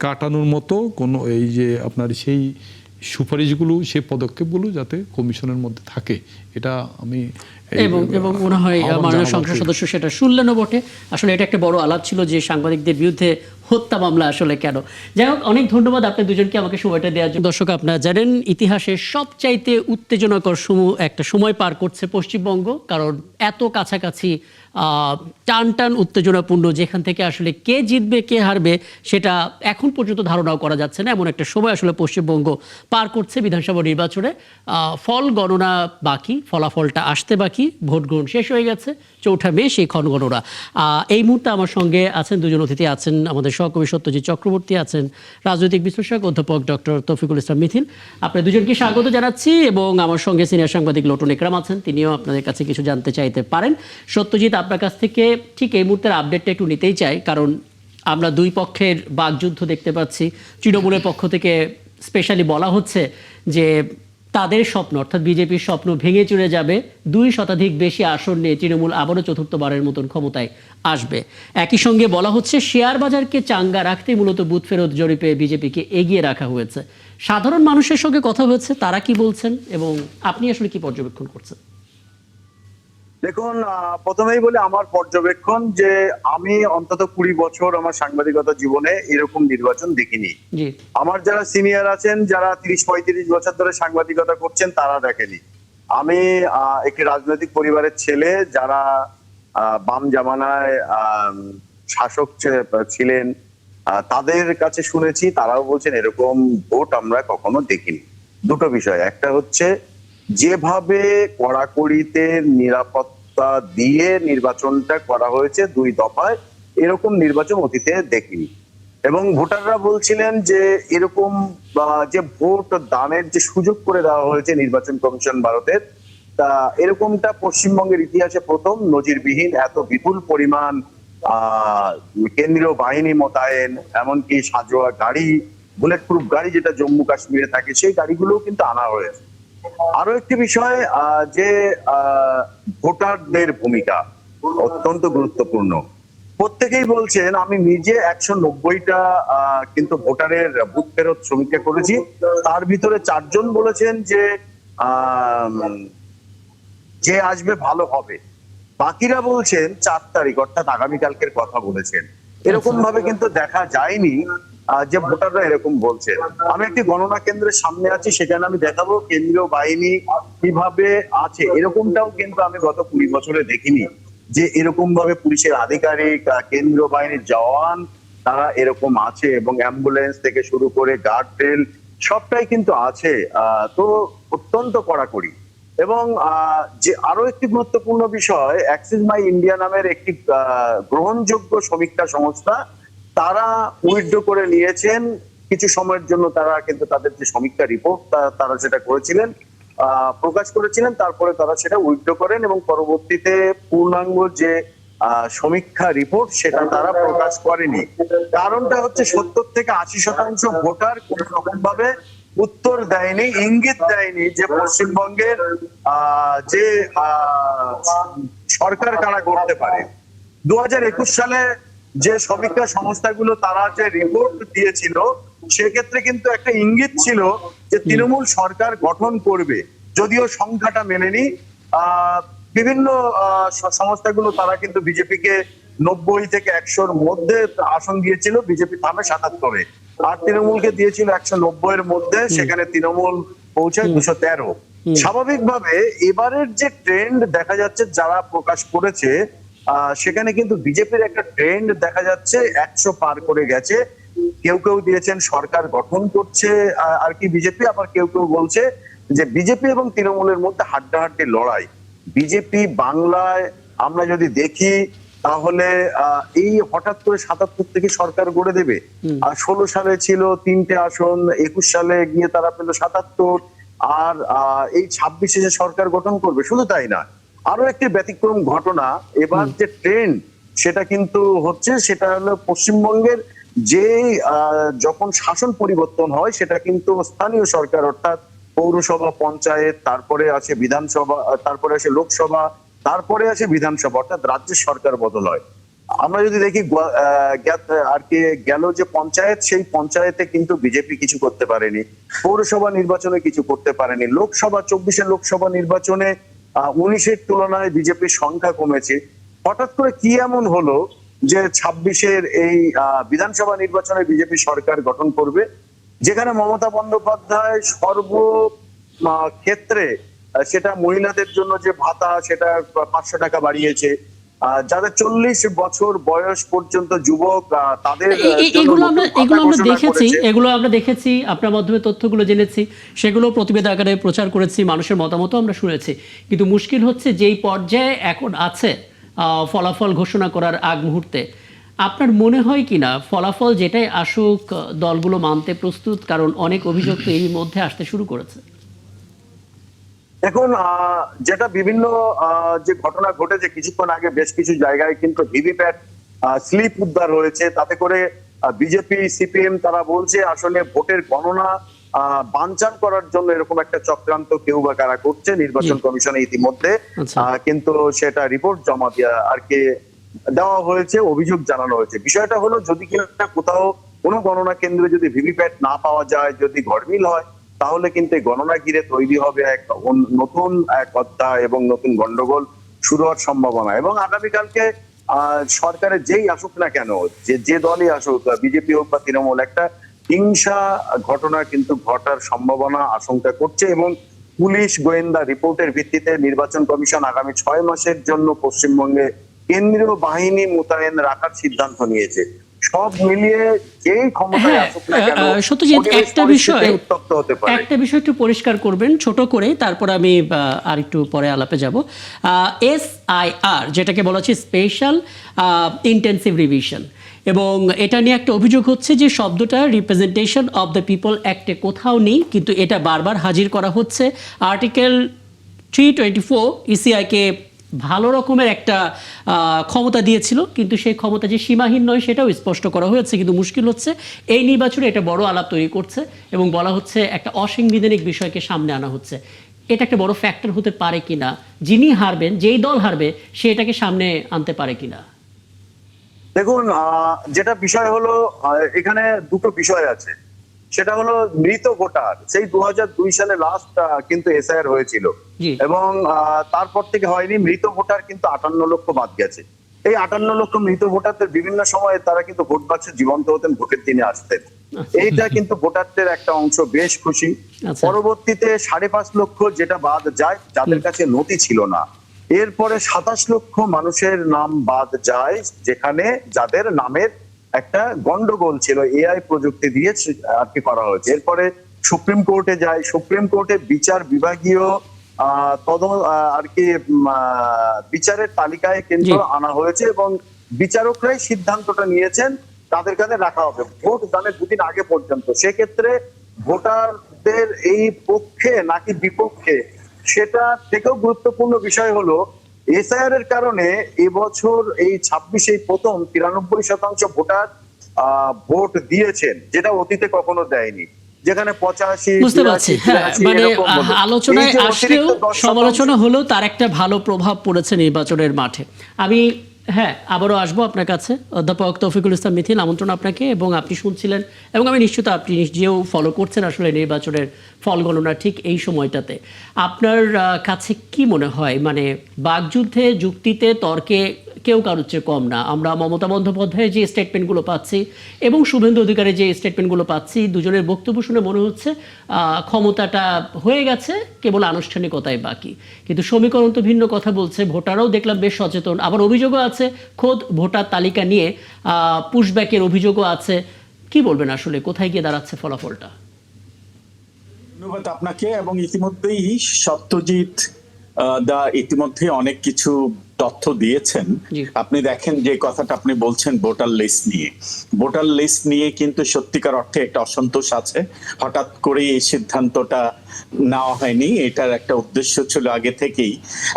কাটানোর মতো কোনো এই যে আপনার সেই সুপারিশগুলো, সেই পদক্ষেপগুলো যাতে কমিশনের মধ্যে থাকে, এটা আমি এবং মনে হয় মাননীয় সংসদ সদস্য সেটা শুনলেনও বটে। আসলে এটা একটা বড় আলাপ ছিল যে সাংবাদিকদের বিরুদ্ধে হত্যা মামলা আসলে কেন। যাই হোক, অনেক ধন্যবাদ আপনি দুজনকে আমাকে সময়টা দেওয়ার জন্য। দর্শক, আপনারা জানেন ইতিহাসের সবচাইতে উত্তেজনাকর একটা সময় পার করছে পশ্চিমবঙ্গ, কারণ এত কাছাকাছি টান টান উত্তেজনাপূর্ণ, যেখান থেকে আসলে কে জিতবে কে হারবে সেটা এখন পর্যন্ত ধারণাও করা যাচ্ছে না, এমন একটা সময় আসলে পশ্চিমবঙ্গ পার করছে। বিধানসভা নির্বাচনে ফল গণনা বাকি, ফলাফলটা আসতে বাকি, ভোট গ্রহণ শেষ হয়ে গেছে, 4 মে সেই ক্ষণগণনা। এই মুহূর্তে আমার সঙ্গে আছেন দুজন অতিথি, আছেন আমাদের সহকবি সত্যজিৎ চক্রবর্তী, আছেন রাজনৈতিক বিশ্লেষক অধ্যাপক ডক্টর তৌফিকুল ইসলাম মিথিল। আপনাদের দুজনকে স্বাগত জানাচ্ছি। এবং আমার সঙ্গে সিনিয়র সাংবাদিক লটন একরাম আছেন, তিনিও আপনাদের কাছে কিছু জানতে চাইতে পারেন। সত্যজিৎ, আপনার কাছ থেকে ঠিক এই মুহূর্তের আপডেটটা একটু নিতেই চাই, কারণ আমরা দুই পক্ষের বাকযুদ্ধ দেখতে পাচ্ছি। তৃণমূলের পক্ষ থেকে স্পেশালি বলা হচ্ছে যে তাদের স্বপ্ন, অর্থাৎ বিজেপির স্বপ্ন ভেঙে চুরে যাবে, 2 শতাধিক বেশি আসন নিয়ে তৃণমূল আবারও চতুর্থবারের মতন ক্ষমতায় আসবে। একই সঙ্গে বলা হচ্ছে শেয়ার বাজারকে চাঙ্গা রাখতে মূলত বুথ ফেরত জরিপে বিজেপিকে এগিয়ে রাখা হয়েছে। সাধারণ মানুষের সঙ্গে কথা হয়েছে, তারা কি বলছেন এবং আপনি আসলে কি পর্যবেক্ষণ করছেন? দেখুন, প্রথমেই বলে আমার পর্যবেক্ষণ যে আমি অন্তত 20 বছর আমার সাংবাদিকতা জীবনে এরকম নির্বাচন দেখিনি। জি, আমার যারা সিনিয়র আছেন, যারা 30-35 বছর ধরে সাংবাদিকতা করছেন, তারা দেখেনি। আমি একটি রাজনৈতিক পরিবারের ছেলে, যারা বাম জামানায় শাসক ছিলেন, তাদের কাছে শুনেছি, তারাও বলছেন এরকম ভোট আমরা কখনো দেখিনি। দুটো বিষয়, একটা হচ্ছে যেভাবে কড়াকড়িতে নিরাপত্তা দিয়ে নির্বাচনটা করা হয়েছে 2 দফায়, এরকম নির্বাচন অতীতে দেখিনি। এবং ভোটাররা বলছিলেন যে এরকম যে ভোট দানের যে সুযোগ করে দেওয়া হয়েছে নির্বাচন কমিশন ভারতের, তা এরকমটা পশ্চিমবঙ্গের ইতিহাসে প্রথম, নজিরবিহীন। এত বিপুল পরিমাণ কেন্দ্রীয় বাহিনী মোতায়েন, এমনকি সাজোয়া গাড়ি, বুলেট প্রুফ গাড়ি যেটা জম্মু কাশ্মীরে থাকে, সেই গাড়িগুলোও কিন্তু আনা হয়েছে। আরো একটি বিষয়, যে ভোটারদের ভূমিকা অত্যন্ত গুরুত্বপূর্ণ। প্রত্যেকেই বলছেন, আমি নিজে 190টা কিন্তু ভোটারের বুথ ফেরত সমীক্ষা করেছি, তার ভিতরে 4 জন বলেছেন যে আসবে ভালো হবে। বাকিরা বলছেন 4 তারিখ, অর্থাৎ আগামীকালকের কথা বলেছেন। এরকম ভাবে কিন্তু দেখা যায়নি যে ভোটাররা এরকম বলছে। আমি একটি গণনা কেন্দ্রের সামনে আছি, সেখানে আমি দেখাবো কেন্দ্রীয় বাহিনী কিভাবে আছে। এরকমটাও কিন্তু আমি গত 20 বছরে দেখিনি যে এরকম ভাবে পুলিশের আধিকারিক, কেন্দ্রীয় বাহিনীর জওয়ান, তারা এরকম আছে, এবং অ্যাম্বুলেন্স থেকে শুরু করে গার্ড রেল সবটাই কিন্তু আছে। তো অত্যন্ত কড়াকড়ি। এবং যে আরো একটি গুরুত্বপূর্ণ বিষয়, অ্যাক্সিস মাই ইন্ডিয়া নামের একটি গ্রহণযোগ্য সমীক্ষা সংস্থা, তারা উইথড্র করে নিয়েছেন কিছু সময়ের জন্য। তারা কিন্তু তাদের যে সমীক্ষা রিপোর্ট তারা সেটা করেছিলেন, প্রকাশ করেছিলেন, তারপরে তারা সেটা উইথড্র করেন এবং পরবর্তীতে পূর্ণাঙ্গ যে সমীক্ষা রিপোর্ট সেটা তারা প্রকাশ করেনি। কারণটা হচ্ছে 70 থেকে 80% ভোটার কোন রকম ভাবে উত্তর দেয়নি, ইঙ্গিত দেয়নি যে পশ্চিমবঙ্গের যে সরকার কারা করতে পারে। 2021 সালে যে সমীক্ষা সংস্থাগুলো তারা যে রিপোর্ট দিয়েছিল, সেক্ষেত্রে কিন্তু একটা ইঙ্গিত ছিল যে তৃণমূল সরকার গঠন করবে, যদিও সংখ্যাটা মেলেনি। বিভিন্ন সংস্থাগুলো তারা কিন্তু বিজেপিকে 90 থেকে 100-র মধ্যে আসন দিয়েছিল, বিজেপি থামে 77-এ, আর তৃণমূলকে দিয়েছিল 190-এর মধ্যে, সেখানে তৃণমূল পৌঁছায় 213। স্বাভাবিকভাবে এবারের যে ট্রেন্ড দেখা যাচ্ছে যারা প্রকাশ করেছে, সেখানে কিন্তু বিজেপির একটা ট্রেন্ড দেখা যাচ্ছে, 100 পার করে গেছে। কেউ কেউ দিয়েছেন সরকার গঠন করছে আর কি বিজেপি, আবার কেউ কেউ বলছে যে বিজেপি এবং তৃণমূলের মধ্যে হাড্ডাহাড্ডি লড়াই। বিজেপি বাংলায় আমরা যদি দেখি, তাহলে এই হঠাৎ করে 77 থেকে সরকার গড়ে দেবে। আর 16 সালে ছিল 3টে আসন, 21 সালে গিয়ে তারা পেল 77, আর এই 26-এ যে সরকার গঠন করবে। শুধু তাই না, আরো একটি ব্যতিক্রম ঘটনা, এবার যে ট্রেন্ড সেটা কিন্তু হচ্ছে, সেটা হলো পশ্চিমবঙ্গের যে যখন শাসন পরিবর্তন হয় সেটা কিন্তু স্থানীয় সরকার অর্থাৎ পৌরসভা, পঞ্চায়েত, তারপরে আসে বিধানসভা, তারপরে আসে লোকসভা, তারপরে আসে বিধানসভা, অর্থাৎ রাজ্যের সরকার বদল হয়। আমরা যদি দেখি আর কি গেল যে পঞ্চায়েত, সেই পঞ্চায়েতে কিন্তু বিজেপি কিছু করতে পারেনি, পৌরসভা নির্বাচনে কিছু করতে পারেনি, লোকসভা 24-এর লোকসভা নির্বাচনে 19-এর তুলনায় বিজেপির সংখ্যা কমেছে। হঠাৎ করে কি এমন হলো যে 26-এর এই বিধানসভা নির্বাচনে বিজেপি সরকার গঠন করবে, যেখানে মমতা বন্দ্যোপাধ্যায় সর্ব ক্ষেত্রে সেটা মহিলাদের জন্য যে ভাতা সেটা 500 টাকা বাড়িয়েছে, যাদের 40 বছর বয়স পর্যন্ত যুবক তাদের এগুলো আমরা দেখেছি, আপনার মাধ্যমে তথ্যগুলো জেনেছি, সেগুলো প্রতিবেদন আকারে প্রচার করেছি, মানুষের মতামত আমরা শুনেছি। কিন্তু মুশকিল হচ্ছে যেই পর্যায়ে এখন আছে ফলাফল ঘোষণা করার আগ মুহূর্তে, আপনার মনে হয় কিনা ফলাফল যেটাই আসুক দলগুলো মানতে প্রস্তুত? কারণ অনেক অভিযোগ তো এর মধ্যে আসতে শুরু করেছে। এখন যেটা বিভিন্ন যে ঘটনা ঘটেছে কিছুক্ষণ আগে, বেশ কিছু জায়গায় কিন্তু ভিভিপ্যাট স্লিপ উদ্ধার হয়েছে, তাতে করে বিজেপি, সিপিএম তারা বলছে আসলে ভোটের গণনা বানচাল করার জন্য এরকম একটা চক্রান্ত কেউ বা কারা করছে নির্বাচন কমিশনে ইতিমধ্যে। কিন্তু সেটা রিপোর্ট জমা দেওয়া হয়েছে, অভিযোগ জানানো হয়েছে। বিষয়টা হলো যদি কিনা কোথাও কোনো গণনা কেন্দ্রে যদি ভিভিপ্যাট না পাওয়া যায়, যদি গরমিল হয়, তাহলে কিন্তু এই গণনা ঘিরে তৈরি হবে এক নতুন এক অধ্যায় এবং নতুন গন্ডগোল শুরু হওয়ার সম্ভাবনা। এবং আগামীকালকে সরকারের যেই আসুক না কেন, যে দলই আসুক, বিজেপি হোক বা তৃণমূল, একটা হিংসা ঘটনা কিন্তু ঘটার সম্ভাবনা আশঙ্কা করছে। এবং পুলিশ গোয়েন্দা রিপোর্টের ভিত্তিতে নির্বাচন কমিশন আগামী 6 মাসের জন্য পশ্চিমবঙ্গে কেন্দ্রীয় বাহিনী মোতায়েন রাখার সিদ্ধান্ত নিয়েছে। সব মিলিয়ে যেই ক্ষমতায় আসুক না কেন, সত্যজিৎ, একটা বিষয় উত্তপ্ত হতে পারে। একটা বিষয় একটু পরিষ্কার করবেন ছোট করে, তারপর আমি আর একটু পরে আলাপে যাব। SIR যেটাকে বলা হচ্ছে স্পেশাল ইন্টেন্সিভ রিভিশন, এবং এটা নিয়ে একটা অভিযোগ হচ্ছে যে শব্দটা রিপ্রেজেন্টেশন অফ দ্য পিপল অ্যাক্টে কোথাও নেই, কিন্তু এটা বারবার হাজির করা হচ্ছে। আর্টিকেল 324 ইসিআইকে ভালো রকমের একটা ক্ষমতা দিয়েছিল, কিন্তু সেই ক্ষমতা যে সীমাহীন নয় সেটাও স্পষ্ট করা হয়েছে। কিন্তু মুশকিল হচ্ছে এই নির্বাচনে এটা বড় আলাপ তৈরি করছে এবং বলা হচ্ছে একটা অসাংবিধানিক বিষয়কে সামনে আনা হচ্ছে। এটা একটা বড় ফ্যাক্টর হতে পারে কিনা, যিনি হারবেন, যেই দল হারবে সে এটাকে সামনে আনতে পারে কিনা? দেখুন, যেটা বিষয় হলো এখানে দুটো বিষয় আছে। সেটা হলো মৃত ভোটার। সেই 2002 সালে লাস্ট কিন্তু এসআইআর হয়েছিল এবং তারপর থেকে হয়নি। মৃত ভোটার কিন্তু 58 লক্ষ বাদ গেছে। এই 58 লক্ষ মৃত ভোটারদের বিভিন্ন সময়ে তারা কিন্তু ভোট বাক্সে জীবন্ত হতেন, ভোটের দিনে আসতেন। এইটা কিন্তু ভোটারদের একটা অংশ বেশ খুশি। পরবর্তীতে 5.5 লক্ষ যেটা বাদ যায়, যাদের কাছে নথি ছিল না। এরপরে 27 লক্ষ মানুষের নাম বাদ যায়, যেখানে যাদের নামের একটা গন্ডগোল ছিল, এআই প্রযুক্তি দিয়ে আর কি করা হয়েছে। এরপরে সুপ্রিম কোর্টে যায়, সুপ্রিম কোর্টে বিচার বিভাগীয় আর কি বিচারের তালিকায় কিন্তু আনা হয়েছে এবং বিচারকরাই সিদ্ধান্তটা নিয়েছেন তাদের কাছে রাখা হবে ভোট দানের দুদিন আগে পর্যন্ত। সেক্ষেত্রে ভোটারদের এই পক্ষে নাকি বিপক্ষে, সেটা থেকেও গুরুত্বপূর্ণ বিষয় হলো এসআইআর এর কারণে এবছর এই 26 প্রথম 93% ভোটার ভোট দিয়েছেন, যেটা অতীতে কখনো দেয়নি। যেখানে 85, বুঝতে পারছি, হ্যাঁ, মানে আলোচনায় আসলেও সমালোচনা হলো তার একটা ভালো প্রভাব পড়েছে নির্বাচনের মাঠে। আমি আবারও আসবো আপনার কাছে, অধ্যাপক তৌফিকুল ইসলাম মিথিল, আমন্ত্রণ আপনাকে। এবং আপনি শুনছিলেন এবং আমি নিশ্চিত আপনি নিজেও ফলো করছেন আসলে নির্বাচনের ফল গণনা ঠিক এই সময়টাতে। আপনার কাছে কি মনে হয়, মানে বাকযুদ্ধে, যুক্তিতে, তর্কে কেউ কারোর চেয়ে কম না? আমরা মমতা বন্দ্যোপাধ্যায়ের যে স্টেটমেন্টগুলো পাচ্ছি এবং শুভেন্দু অধিকারের যে স্টেটমেন্টগুলো পাচ্ছি, দুজনের বক্তব্য শুনে মনে হচ্ছে ক্ষমতাটা হয়ে গেছে, কেবল আনুষ্ঠানিকতায় বাকি। কিন্তু সমীকরণ তো ভিন্ন কথা বলছে। ভোটাররাও দেখলাম বেশ সচেতন, আবার অভিযোগও আছে খোদ ভোটার তালিকা নিয়ে পুশব্যাকের অভিযোগও আছে। কি বলবেন আসলে কোথায় গিয়ে দাঁড়াচ্ছে ফলাফলটা? ধন্যবাদ আপনাকে। এবং ইতিমধ্যেই সত্যজিৎ দা ইতিমধ্যে অনেক কিছু তথ্য দিয়েছেন। জি। আপনি দেখেন যে কথাটা আপনি বলছেন ভোটার লিস্ট নিয়ে কিন্তু সত্যিকার অর্থে একটা অসন্তোষ আছে। হঠাৎ করে এই সিদ্ধান্তটা নেওয়া হয়নি, এটার একটা উদ্দেশ্য ছিল আগে থেকেই।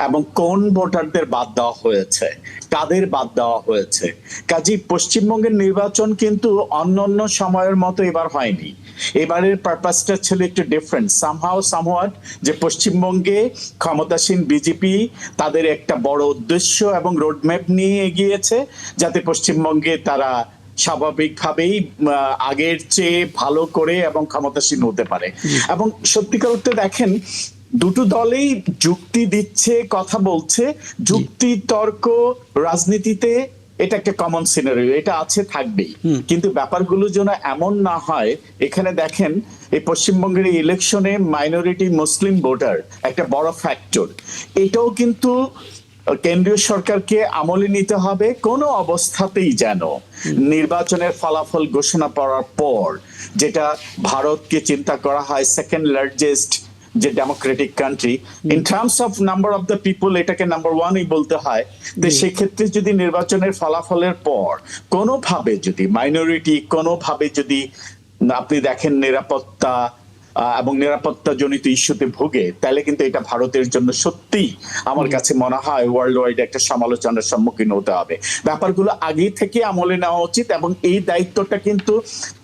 এবং কোন ভোটারদের বাদ দেওয়া হয়েছে, কাদের বাদ দেওয়া হয়েছে। কাজেই পশ্চিমবঙ্গের নির্বাচন কিন্তু অন্যান্য সময়ের মতো এবার হয়নি। এবারের পারপাসটা ছিল একটু ডিফারেন্ট সামহাওয়াট, যে পশ্চিমবঙ্গে ক্ষমতাসীন বিজেপি তাদের একটা বড় উদ্দেশ্য এবং রোডম্যাপ নিয়ে এগিয়েছে, যাতে পশ্চিমবঙ্গে তারা স্বাভাবিকভাবেই আগের চেয়ে ভালো করে এবং ক্ষমতাসীন হতে পারে। এবং সত্যিকার অর্থে দেখেন দুটো দলেই যুক্তি দিচ্ছে, কথা বলছে। যুক্তি তর্ক রাজনীতিতে এটা একটা কমন সিনারিও, এটা আছে, থাকবেই। কিন্তু ব্যাপারগুলো যেন এমন না হয়। এখানে দেখেন এই পশ্চিমবঙ্গের ইলেকশনে মাইনরিটি মুসলিম ভোটার একটা বড় ফ্যাক্টর। এটাও কিন্তু কেন্দ্রীয় সরকারকে আমলে নিতে হবে। কোনো অবস্থাতেই যেন নির্বাচনের ফলাফল ঘোষণা করার পর, যেটা ভারতকে চিন্তা করা হয় সেকেন্ড লার্জেস্ট যে Democratic country in terms of number of the people, এটাকে নাম্বার ওয়ানই বলতে হয়। তো সেক্ষেত্রে যদি নির্বাচনের ফলাফলের পর কোনোভাবে যদি মাইনরিটি কোনোভাবে যদি আপনি দেখেন নিরাপত্তা এবং নিরাপত্তা জনিত ইস্যুতে ভোগে, তাহলে কিন্তু এটা ভারতের জন্য সত্যি আমার কাছে মনে হয় ওয়ার্ল্ড ওয়াইড একটা সমালোচনার সম্মুখীন হতে হবে। ব্যাপারগুলো আগে থেকে আমলে নেওয়া উচিত এবং এই দায়িত্বটা কিন্তু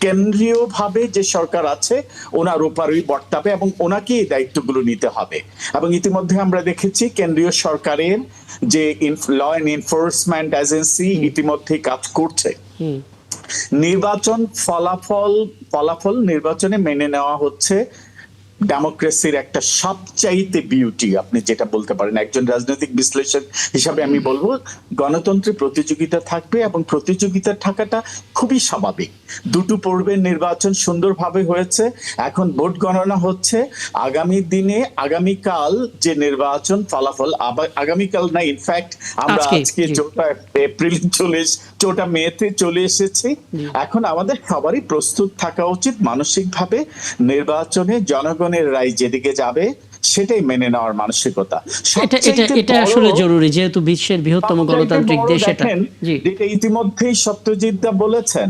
কেন্দ্রীয় ভাবে যে সরকার আছে ওনার উপরই বর্তাবে এবং ওনাকে এই দায়িত্বগুলো নিতে হবে। এবং ইতিমধ্যে আমরা দেখেছি কেন্দ্রীয় সরকারের যে ল অ্যান্ড এনফোর্সমেন্ট এজেন্সি ইতিমধ্যে কাজ করছে। নির্বাচন ফলাফল নির্বাচনে মেনে নেওয়া হচ্ছে ডেমোক্রেসির একটা সবচাইতে বিউটি, আপনি যেটা বলতে পারেন। একজন রাজনৈতিক বিশ্লেষক হিসাবে আমি বলবো গণতন্ত্রে প্রতিযোগিতা থাকবে এবং প্রতিযোগিতা থাকাটা খুবই স্বাভাবিক। দুটো পর্বের নির্বাচন সুন্দরভাবে হয়েছে, এখন ভোট গণনা হচ্ছে। আগামী দিনে আগামীকাল যে নির্বাচন ফলাফল, আগামীকাল না ইনফ্যাক্ট আমরা আজকে 4 এপ্রিল 4 মেতে চলে এসেছি। এখন আমাদের সবারই প্রস্তুত থাকা উচিত মানসিকভাবে নির্বাচনে জনগণের রায় যেদিকে যাবে সেটাই মেনে নেওয়ার মানসিকতা। এটা আসলে জরুরি, যেহেতু বিশ্বের বৃহত্তম গণতান্ত্রিক দেশ এটা। যেটা ইতিমধ্যেই সত্যজিৎ দা বলেছেন,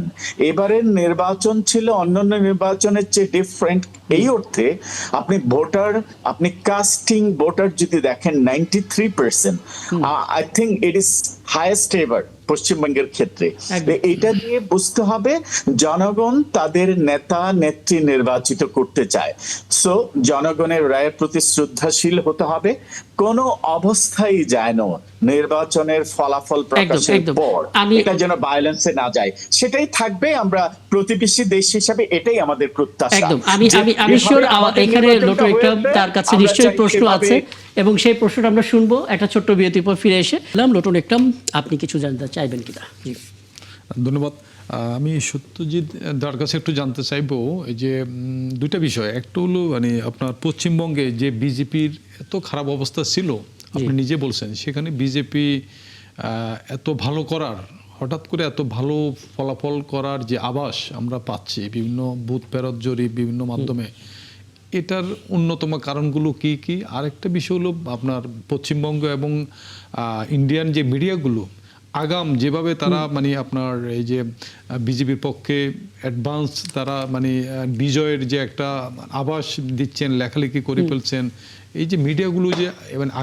এবারের নির্বাচন ছিল অন্যান্য নির্বাচনের চেয়ে ডিফারেন্ট এই অর্থে, আপনি কাস্টিং ভোটার যদি দেখেন 93%, I think it is highest ever পশ্চিমবঙ্গের ক্ষেত্রে। এটা দিয়ে বুঝতে হবে জনগণ তাদের নেতা নেত্রী নির্বাচিত করতে চায়। সো জনগণের রায়ের প্রতি শ্রদ্ধাশীল হতে হবে। কোনো অবস্থায় যেন নির্বাচনের ফলাফল প্রকাশের পর এটা যেন ভায়োলেন্সে না যায়, সেটাই থাকবে। আমরা প্রতিবেশী দেশ হিসাবে এটাই আমাদের প্রত্যাশা। একদম। আমি শিওর এখানে লোটন ইকরাম তার কাছে নিশ্চয়ই প্রশ্ন আছে এবং সেই প্রশ্নটা আমরা শুনবো একটা ছোট্ট বিরতির পর ফিরে এসে। লোটন ইকরাম, আপনি কিছু জানতে চাইবেন কিনা? জি ধন্যবাদ। আমি সত্যজিৎ দার কাছে একটু জানতে চাইবো এই যে দুইটা বিষয়। একটা হলো মানে আপনার পশ্চিমবঙ্গে যে বিজেপির এত খারাপ অবস্থা ছিল, আপনি নিজে বলছেন, সেখানে বিজেপি এত ভালো করার, হঠাৎ করে এত ভালো ফলাফল করার যে আভাস আমরা পাচ্ছি বিভিন্ন বুথ ফেরত জরিপ বিভিন্ন মাধ্যমে, এটার অন্যতম কারণগুলো কি কি? আরেকটা বিষয় হলো আপনার পশ্চিমবঙ্গ এবং ইন্ডিয়ান যে মিডিয়াগুলো আগাম যেভাবে তারা মানে আপনার এই যে বিজেপির পক্ষে অ্যাডভান্স তারা মানে বিজয়ের যে একটা আভাস দিচ্ছেন, লেখালেখি করে ফেলছেন, এই যে মিডিয়াগুলো যে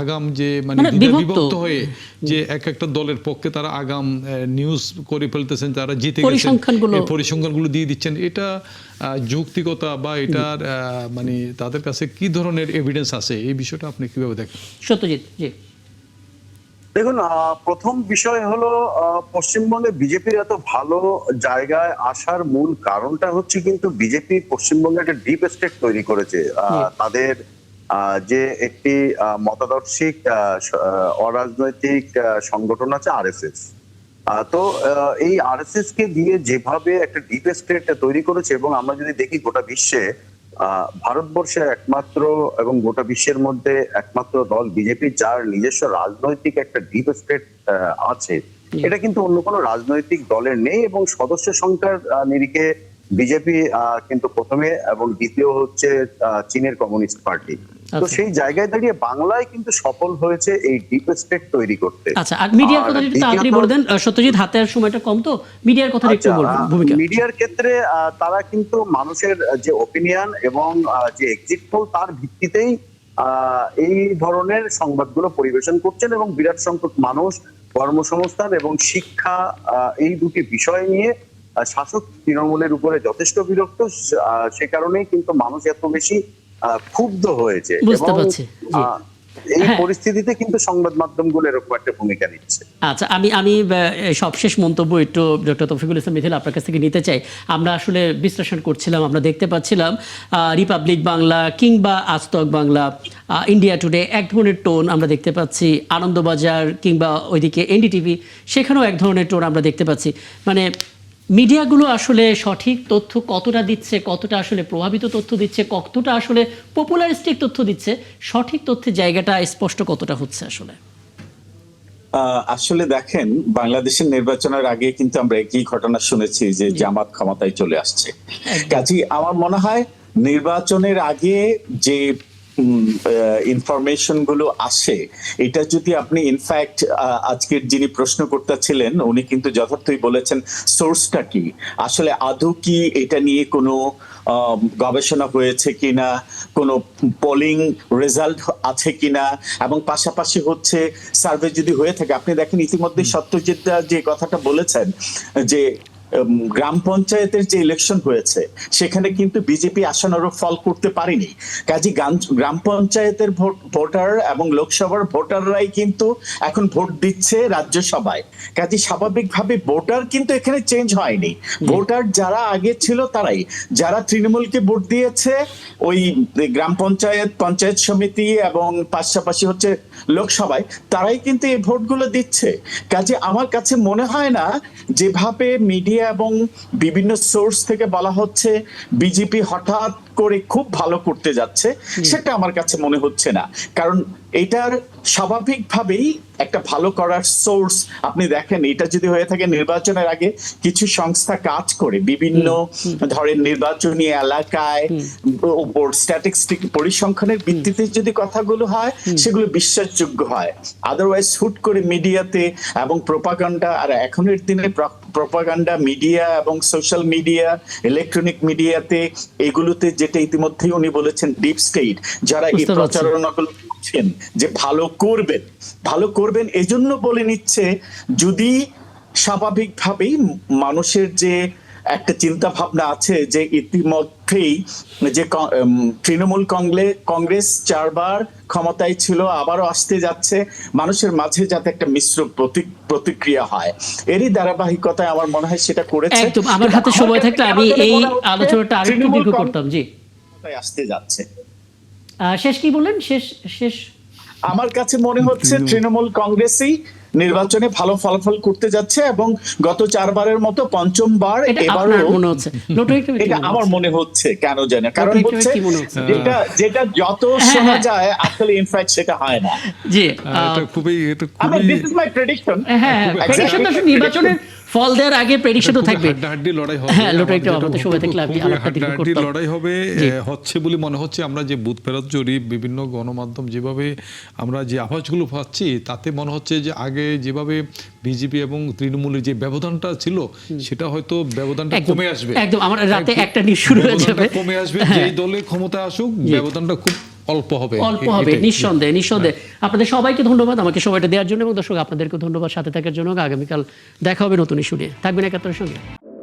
আগাম যে মানে বিভক্ত হয়ে যে একটা দলের পক্ষে তারা আগাম নিউজ করে ফেলতেছেন, তারা জিতে গেছেন, পরিসংখ্যানগুলো দিয়ে দিচ্ছেন, এটা যৌক্তিকতা বা এটার মানে তাদের কাছে কি ধরনের এভিডেন্স আছে, এই বিষয়টা আপনি কিভাবে দেখেন? সত্যজিৎ জি। দেখুন, প্রথম বিষয় হলো পশ্চিমবঙ্গে বিজেপির এত ভালো জায়গায় আসার মূল কারণটা হচ্ছে কিন্তু বিজেপি পশ্চিমবঙ্গে একটা ডিপ স্টেট তৈরি করেছে। তাদের যে একটি মতাদর্শিক অরাজনৈতিক সংগঠন আছে আরএসএস। তো এই আরএসএস কে দিয়ে যেভাবে একটা ডিপ স্টেট তৈরি করেছে, এবং আমরা যদি দেখি গোটা বিশ্বে ভারতবর্ষে একমাত্র এবং গোটা বিশ্বের মধ্যে একমাত্র দল বিজেপি যার নিজস্ব রাজনৈতিক একটা ডিপ স্টেট আছে, এটা কিন্তু অন্য কোনো রাজনৈতিক দলের নেই। এবং সদস্য সংখ্যার নিরিখে বিজেপি কিন্তু প্রথমে, এবং দ্বিতীয় হচ্ছে চীনের কমিউনিস্ট পার্টি। তো আচ্ছা। সেই জায়গায় দাঁড়িয়ে বাংলায় কিন্তু সফল হয়েছে এই ডিপ স্টেট তৈরি করতে। আচ্ছা, আর মিডিয়ার কথা একটু তাড়াতাড়ি বলে দেন সত্যজিৎ, হাতে আর সময়টা কম, তো মিডিয়ার কথা একটু বলবেন ভূমিকা। মিডিয়ার ক্ষেত্রে তারা কিন্তু মানুষের যে ওপিনিয়ন এবং যে এক্সিট পোল তার ভিত্তিতেই এই ধরনের সংবাদগুলো পরিবেশন করছেন, এবং বিরাট সংখ্যক মানুষ কর্মসংস্থান এবং শিক্ষা এই দুটি বিষয় নিয়ে শাসক তৃণমূলের উপরে যথেষ্ট বিরক্ত। সে কারণেই কিন্তু মানুষ এত বেশি ক্ষুব্ধ হয়েছে, বুঝতে এবং পারছি, জি। এই হ্যাঁ। পরিস্থিতিতে কিন্তু সংবাদ মাধ্যমগুলো এরকম একটা ভূমিকা নিচ্ছে। আচ্ছা, আমি সবশেষ মন্তব্য একটু ডক্টর তৌফিকুল ইসলাম মিথিল আপনার কাছ থেকে নিতে চাই। আমরা আসলে বিশ্লেষণ করছিলাম, আমরা দেখতে পাচ্ছিলাম রিপাবলিক বাংলা কিংবা আজতক বাংলা, ইন্ডিয়া টুডে এক ধরনের টোন আমরা দেখতে পাচ্ছি, আনন্দবাজার কিংবা ওইদিকে এনডিটিভি সেখানেও এক ধরনের টোন আমরা দেখতে পাচ্ছি। মানে মিডিয়াগুলো আসলে সঠিক তথ্য কতটা দিচ্ছে, কতটা আসলে প্রভাবিত তথ্য দিচ্ছে, কতটা আসলে পপুলারিস্টিক তথ্য দিচ্ছে, সঠিক তথ্যের জায়গাটা স্পষ্ট কতটা হচ্ছে আসলে? আসলে দেখেন, বাংলাদেশের নির্বাচনের আগে কিন্তু আমরা একই ঘটনা শুনেছি যে জামাত ক্ষমতায় চলে আসছে। কাজেই আমার মনে হয় নির্বাচনের আগে যে ইনফরমেশন গুলো আসে, এটা যদি আপনি ইনফ্যাক্ট আজকের যিনি প্রশ্ন করতেছিলেন উনি কিন্তু যথার্থই বলেছেন সোর্সটা কি, আসলে আদৌ কি এটা নিয়ে কোনো গবেষণা হয়েছে কিনা, কোনো পোলিং রেজাল্ট আছে কিনা, এবং পাশাপাশি হচ্ছে সার্ভে যদি হয়ে থাকে। আপনি দেখেন ইতিমধ্যে সত্যজিৎ যে কথাটা বলেছেন যে গ্রাম পঞ্চায়েতের যে ইলেকশন হয়েছে সেখানে কিন্তু বিজেপি আশানুরূপ ফল করতে পারেনি। কাজে গ্রাম পঞ্চায়েতের ভোটার এবং লোকসভার ভোটাররাই কিন্তু এখন ভোট দিচ্ছে রাজ্যসভায়। কাজে স্বাভাবিকভাবে ভোটার কিন্তু এখানে চেঞ্জ হয়নি। ভোটার যারা আগে ছিল তারাই, যারা তৃণমূলকে ভোট দিয়েছে ওই গ্রাম পঞ্চায়েত, পঞ্চায়েত সমিতি এবং পাশাপাশি হচ্ছে লোকসভায়, তারাই কিন্তু এই ভোটগুলো দিচ্ছে। কাজে আমার কাছে মনে হয় না যেভাবে মিডিয়া এবং বিভিন্ন সোর্স থেকে বলা হচ্ছে বিজেপি হঠাৎ করে খুব ভালো করতে যাচ্ছে, সেটা আমার কাছে মনে হচ্ছে না। কারণ এটার স্বাভাবিকভাবেই একটা ভালো করার সোর্স আপনি দেখেন, এটা যদি হয়ে থাকে নির্বাচনের আগে কিছু সংস্থা কাজ করে বিভিন্ন ধরেন নির্বাচনী এলাকায় উপর স্ট্যাটিস্টিক পরিসংখ্যানের ভিত্তিতে যদি কথাগুলো হয় সেগুলো বিশ্বাসযোগ্য হয়। আদারওয়াইজ হুট করে মিডিয়াতে এবং প্রোপাগান্ডা, আর এখনের দিনে প্রোপাগান্ডা মিডিয়া এবং সোশ্যাল মিডিয়া, ইলেকট্রনিক মিডিয়াতে, এগুলোতে যেটা ইতিমধ্যেই উনি বলেছেন ডিপ স্টেট যারা এই প্রচারণাগুলো করছেন যে ভালো করবেন এজন্য বলে নিচ্ছে, যদি স্বাভাবিকভাবেই মানুষের যে একটা চিন্তা ভাবনা আছে যে ইতিমধ্যেই যে তৃণমূল কংগ্রেস 4 বার ক্ষমতায় ছিল, আবারও আসতে যাচ্ছে, মানুষের মাঝে যাতে একটা মিশ্র প্রতিক্রিয়া হয়, এরই ধারাবাহিকতায় আমার মনে হয় সেটা করেছে। একদম, আমার হাতে সময় থাকলে আমি এই আলোচনাটা আরেকটু দীর্ঘ করতাম। জি, আসতে যাচ্ছে। শেষ কি বললেন? শেষ আমার কাছে মনে হচ্ছে তৃণমূল কংগ্রেসই নির্বাচনে ভালো ফলাফল করতে যাচ্ছে, এবং গত 4 বারের মতো 5ম বার এবারও মনে হচ্ছে। এটা আমার মনে হচ্ছে, কেন জানি, কারণ হচ্ছে যেটা যত শোনা যায় আসলে ইনফ্যাক্ট সেটা হয় না। জি, এটা খুবই দিস ইজ মাই প্রেডিকশন। হ্যাঁ, প্রেডিকশন তো নির্বাচনের ফল দেওয়ার আগে প্রেডিকশনও থাকবে। হাড্ডাহাড্ডি লড়াই হবে। হ্যাঁ, লড়াইটা আমাদের সময় থাকলে আপনি আলাদা দিন হাড্ডাহাড্ডি করতাম। লড়াই হবে হচ্ছে বলে মনে হচ্ছে। আমরা যে বুথ ফেরত জরিপ, বিভিন্ন গণমাধ্যম যেভাবে আমরা যে আভাসগুলো পাচ্ছি, তাতে মনে হচ্ছে যে আগে যেভাবে বিজেপি এবং তৃণমূলের যে ব্যবধানটা ছিল, সেটা হয়তো ব্যবধানটা কমে আসবে। একদম, আমার রাতে একটা নিউজ শুরু হয়ে যাবে, কমে আসবে। যেই দলে ক্ষমতা আসুক, ব্যবধানটা খুব অল্প হবে। নিঃসন্দেহে। আপনাদের সবাইকে ধন্যবাদ আমাকে সময়টা দেওয়ার জন্য, এবং দর্শক আপনাদেরকে ধন্যবাদ সাথে থাকার জন্য। আগামীকাল দেখা হবে নতুন ইস্যু নিয়ে। থাকবেন একাত্তরের সঙ্গে।